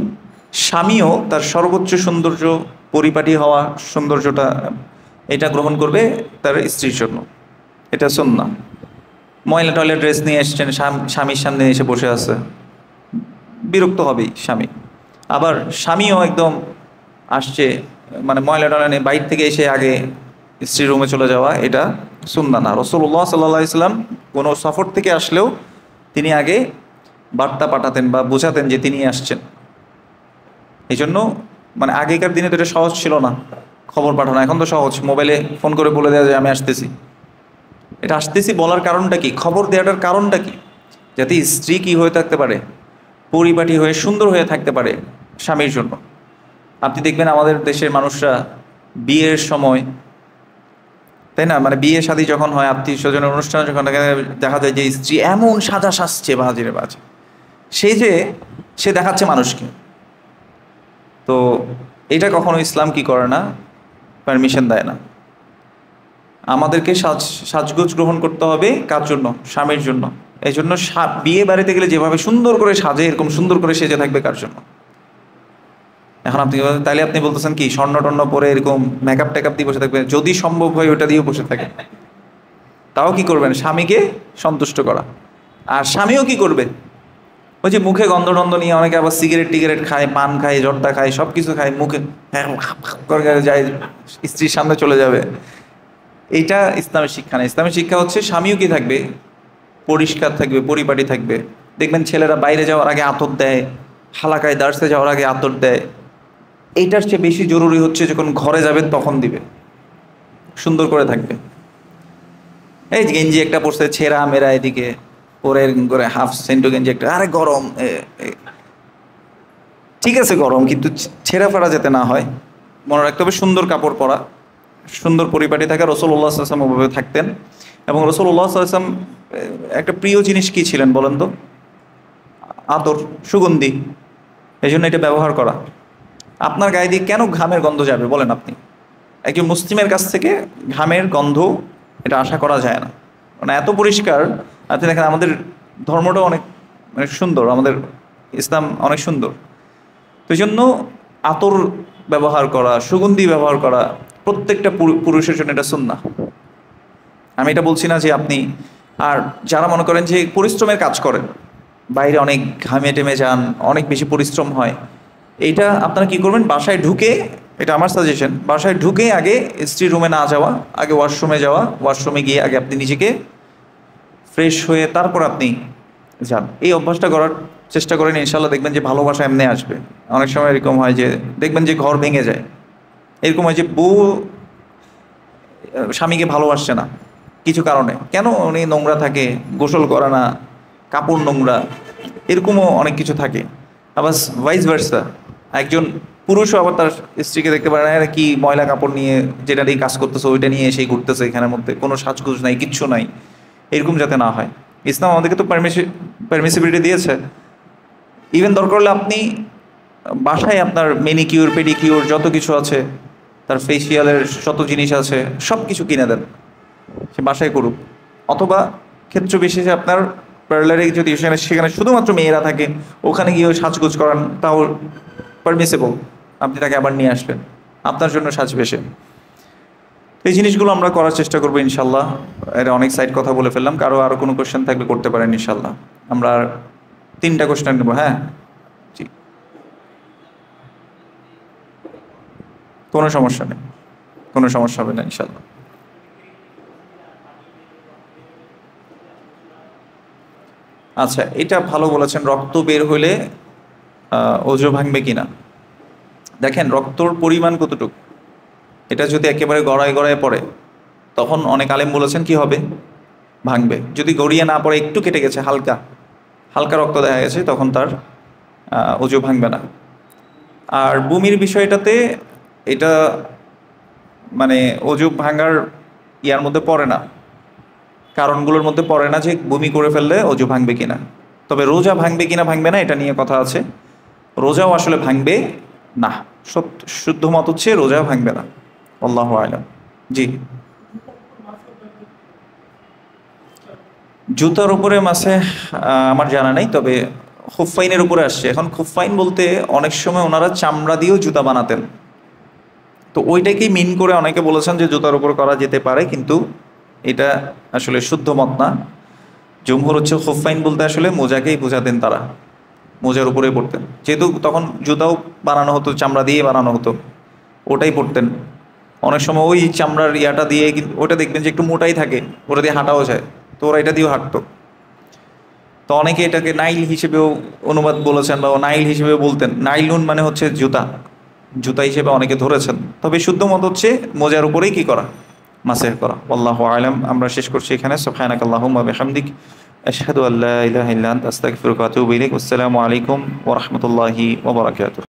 স্বামীও তার সর্বোচ্চ সৌন্দর্য, পরিপাটি হওয়া সৌন্দর্যটা এটা গ্রহণ করবে তার স্ত্রীর জন্য। এটা সুন্নাহ। ময়লা টয়লা ড্রেস নিয়ে এসছেন, স্বামীর সামনে এসে বসে আছে, বিরক্ত হবেই স্বামী। আবার স্বামীও একদম আসছে, মানে ময়লা টয়লা নিয়ে বাইরে থেকে এসে আগে স্ত্রীর রুমে চলে যাওয়া, এটা সুন্নাহ না। রাসূলুল্লাহ সাল্লাল্লাহু আলাইহি ওয়াসাল্লাম কোনো সফর থেকে আসলেও তিনি আগে বার্তা পাঠাতেন বা বোঝাতেন যে তিনি আসছেন। এই জন্য মানে আগেকার দিনে তো এটা সহজ ছিল না খবর পাঠানো, এখন তো সহজ, মোবাইলে ফোন করে বলে দেওয়া যায় আমি আসতেছি। এটা আসতেছি বলার কারণটা কি, খবর দেওয়াটার কারণটা কি, যাতে স্ত্রী কি হয়ে থাকতে পারে, পরিপাটি হয়ে সুন্দর হয়ে থাকতে পারে স্বামীর জন্য। আপনি দেখবেন আমাদের দেশের মানুষরা বিয়ের সময়, তাই না, মানে বিয়ে শাদী যখন হয়, আত্মীয় স্বজনের অনুষ্ঠান যখন দেখা যায় যে স্ত্রী এমন সাজা সাজছে বাজে, সে দেখাচ্ছে মানুষকে। তো এটা কখনো ইসলাম কি করে না, পারমিশন দেয় না। আমাদেরকে সাজগোজ গ্রহণ করতে হবে কার জন্য, স্বামীর জন্য। এই জন্য বিয়ে বাড়িতে গেলে যেভাবে সুন্দর করে সাজে, এরকম সুন্দর করে সেজে থাকবে কার জন্য। এখন তাইলে আপনি বলতেছেন কি স্বর্ণ টর্ণ পরে এরকম মেকআপ টেকআপ দিয়ে বসে থাকবে, যদি সম্ভব হয় ওটা দিয়েও বসে থাকে, তাও কি করবেন, স্বামীকে সন্তুষ্ট করা। আর স্বামীও কি করবে, ওই যে মুখে গন্ধ টন্ধ নিয়ে, অনেকে আবার সিগারেট খায়, পান খায়, জর্দা খায়, সব কিছু খায়, মুখে যায়, স্ত্রীর সামনে চলে যাবে। এইটা ইসলামের শিক্ষা না। ইসলামের শিক্ষা হচ্ছে স্বামীও কি থাকবে, পরিষ্কার থাকবে, পরিপাটি থাকবে। দেখবেন ছেলেরা বাইরে যাওয়ার আগে আতর দেয়, হালাকায় দার্সে যাওয়ার আগে আতর দেয়। এইটার চেয়ে বেশি জরুরি হচ্ছে যখন ঘরে যাবেন তখন দিবে, সুন্দর করে থাকবে। এই গেঞ্জি একটা পরছে ছেঁড়া মেরা, এদিকে পরে করে হাফ সেন্টো গেঞ্জি একটা, আরে গরম, ঠিক আছে গরম, কিন্তু ছেঁড়া ফাড়া যাতে না হয়, মনে রাখতে হবে সুন্দর কাপড় পরা, সুন্দর পরিপাটি থাকা। রাসূলুল্লাহ সাল্লাল্লাহু আলাইহি ওয়াসাল্লাম ওভাবে থাকতেন। এবং রাসূলুল্লাহ সাল্লাল্লাহু আলাইহি ওয়াসাল্লাম একটা প্রিয় জিনিস কি ছিলেন বলেন তো? আতর, সুগন্ধি। এই জন্য এটা ব্যবহার করা। আপনার গায়ে দিয়ে কেন ঘামের গন্ধ যাবে বলেন আপনি? একজন মুসলিমের কাছ থেকে ঘামের গন্ধ এটা আশা করা যায় না, মানে এত পরিষ্কার। আপনি দেখেন আমাদের ধর্মটা অনেক অনেক সুন্দর, আমাদের ইসলাম অনেক সুন্দর। তো এই জন্য আতর ব্যবহার করা, সুগন্ধি ব্যবহার করা প্রত্যেকটা পুরুষের জন্য এটা সুন্নাহ। আমি এটা বলছি না যে আপনি, আর যারা মনে করেন যে পরিশ্রমের কাজ করেন, বাইরে অনেক ঘামে টেমে যান, অনেক বেশি পরিশ্রম হয়, এইটা আপনারা কি করবেন, বাসায় ঢুকে, এটা আমার সাজেশন, বাসায় ঢুকে আগে স্ত্রী রুমে না যাওয়া, আগে ওয়াশরুমে যাওয়া, ওয়াশরুমে গিয়ে আগে আপনি নিজেকে ফ্রেশ হয়ে তারপর আপনি যান। এই অভ্যাসটা করার চেষ্টা করেন, ইনশাল্লাহ দেখবেন যে ভালোবাসা এমনি আসবে। অনেক সময় এরকম হয় যে দেখবেন যে ঘর ভেঙে যায়, এরকম হয় যে বউ স্বামীকে ভালোবাসছে না কিছু কারণে, কেন? উনি নোংরা থাকে, গোসল করে না, কাপড় নোংরা, এরকমও অনেক কিছু থাকে। আবার ভাইস ভার্সা, একজন পুরুষও আবার তার স্ত্রীকে দেখতে পারে না, এরা কি ময়লা কাপড় নিয়ে যেটা দিয়ে কাজ করতেছে ওইটা নিয়ে এসেই ঘুরতেছে, এখানের মধ্যে কোনো সাজগুজ নাই, কিচ্ছু নাই, এরকম যাতে না হয়। ইসলাম আমাদেরকে তো পারমিসিবিলিটি দিয়েছে। ইভেন দরকার হলে আপনি বাসায় আপনার মেনিকিউর পেডিকিউর যত কিছু আছে, তার ফেসিয়ালের যত জিনিস আছে সব কিছু কিনে দেন, সে বাসায় করুক। অথবা ক্ষেত্র বিশেষে আপনার পার্লারে যদি সেখানে শুধুমাত্র মেয়েরা থাকে, ওখানে গিয়েও সাজগোজ করান, তাও পারমিসেবল। আপনি তাকে আবার নিয়ে আসবেন, আপনার জন্য সাজবে সে। এই জিনিসগুলো আমরা করার চেষ্টা করবো ইনশাল্লাহ। এর অনেক সাইড কথা বলে ফেললাম, কারো আরও কোনো কোশ্চেন থাকলে করতে পারেন ইনশাল্লাহ। আমরা 3টা কোশ্চেন নেবো। হ্যাঁ, জি, কোনো সমস্যা নেই, কোনো সমস্যা হবে না ইনশাল্লাহ। আচ্ছা, এটা ভালো বলেছেন, রক্ত বের হলে ওযু ভাঙবে কিনা। দেখেন রক্তর পরিমাণ কতটুকু, এটা যদি একেবারে গড়ায় গড়ায় পড়ে তখন অনেক আলেম বলেছেন কি হবে, ভাঙবে। যদি গড়িয়ে না পড়ে, একটু কেটে গেছে, হালকা হালকা রক্ত দেখা গেছে, তখন তার ওযু ভাঙবে না। আর বমির বিষয়টাতে এটা মানে ওযু ভাঙার ইয়ার মধ্যে পড়ে না, কারণগুলোর মধ্যে পড়ে না যে বমি করে ফেললে ওযু ভাঙবে কিনা। তবে রোজা ভাঙবে কিনা ভাঙবে না এটা নিয়ে কথা আছে। রোজাও আসলে ভাঙবে না, শুদ্ধ মত হচ্ছে রোজা ভাঙবে না। আল্লাহু আ'লাম। জি, জুতার উপরে মাসে আমার জানা নেই, তবে খুফাইনের উপরে আসছে। এখন খুফাইন বলতে অনেক সময় ওনারা চামড়া দিয়েও জুতা বানাতেন, তো ওইটাকেই মিন করে অনেকে বলেছেন যে জুতার উপর করা যেতে পারে, কিন্তু এটা আসলে শুদ্ধ মত না। জমহুর হচ্ছে খুফাইন বলতে আসলে মোজাকেই বোঝাতেন, তারা মোজার উপরেই পড়তেন, যেহেতু তখন জুতাও বানানো হতো চামড়া দিয়ে বানানো হতো, ওটাই পড়তেন। অনেক সময় ওই চামড়ার ইয়াটা দিয়ে, ওটা দেখবেন যে একটু মোটাই থাকে, ওটা দিয়ে হাঁটাও যায়, তো ওরা এটা দিয়েও হাঁটতো। তো অনেকে এটাকে নাইল হিসেবেও অনুবাদ বলেছেন, বা নাইল হিসেবেও বলতেন। নাইলুন মানে হচ্ছে জুতা, জুতা হিসেবে অনেকে ধরেছেন। তবে শুদ্ধ মত হচ্ছে মোজার উপরেই কি করা, মাসেহ করা। আল্লাহু আ'লাম। আমরা শেষ করছি এখানে। সুবহানাকাল্লাহুম্মা ওয়া বিহামদিক, আশহাদু আল্লা ইলাহা ইল্লা আনতা, আস্তাগফিরুকা ওয়া আতুবু ইলাইক। আসসালামু আলাইকুম ওয়া রাহমাতুল্লাহি ওয়া বারাকাতুহু।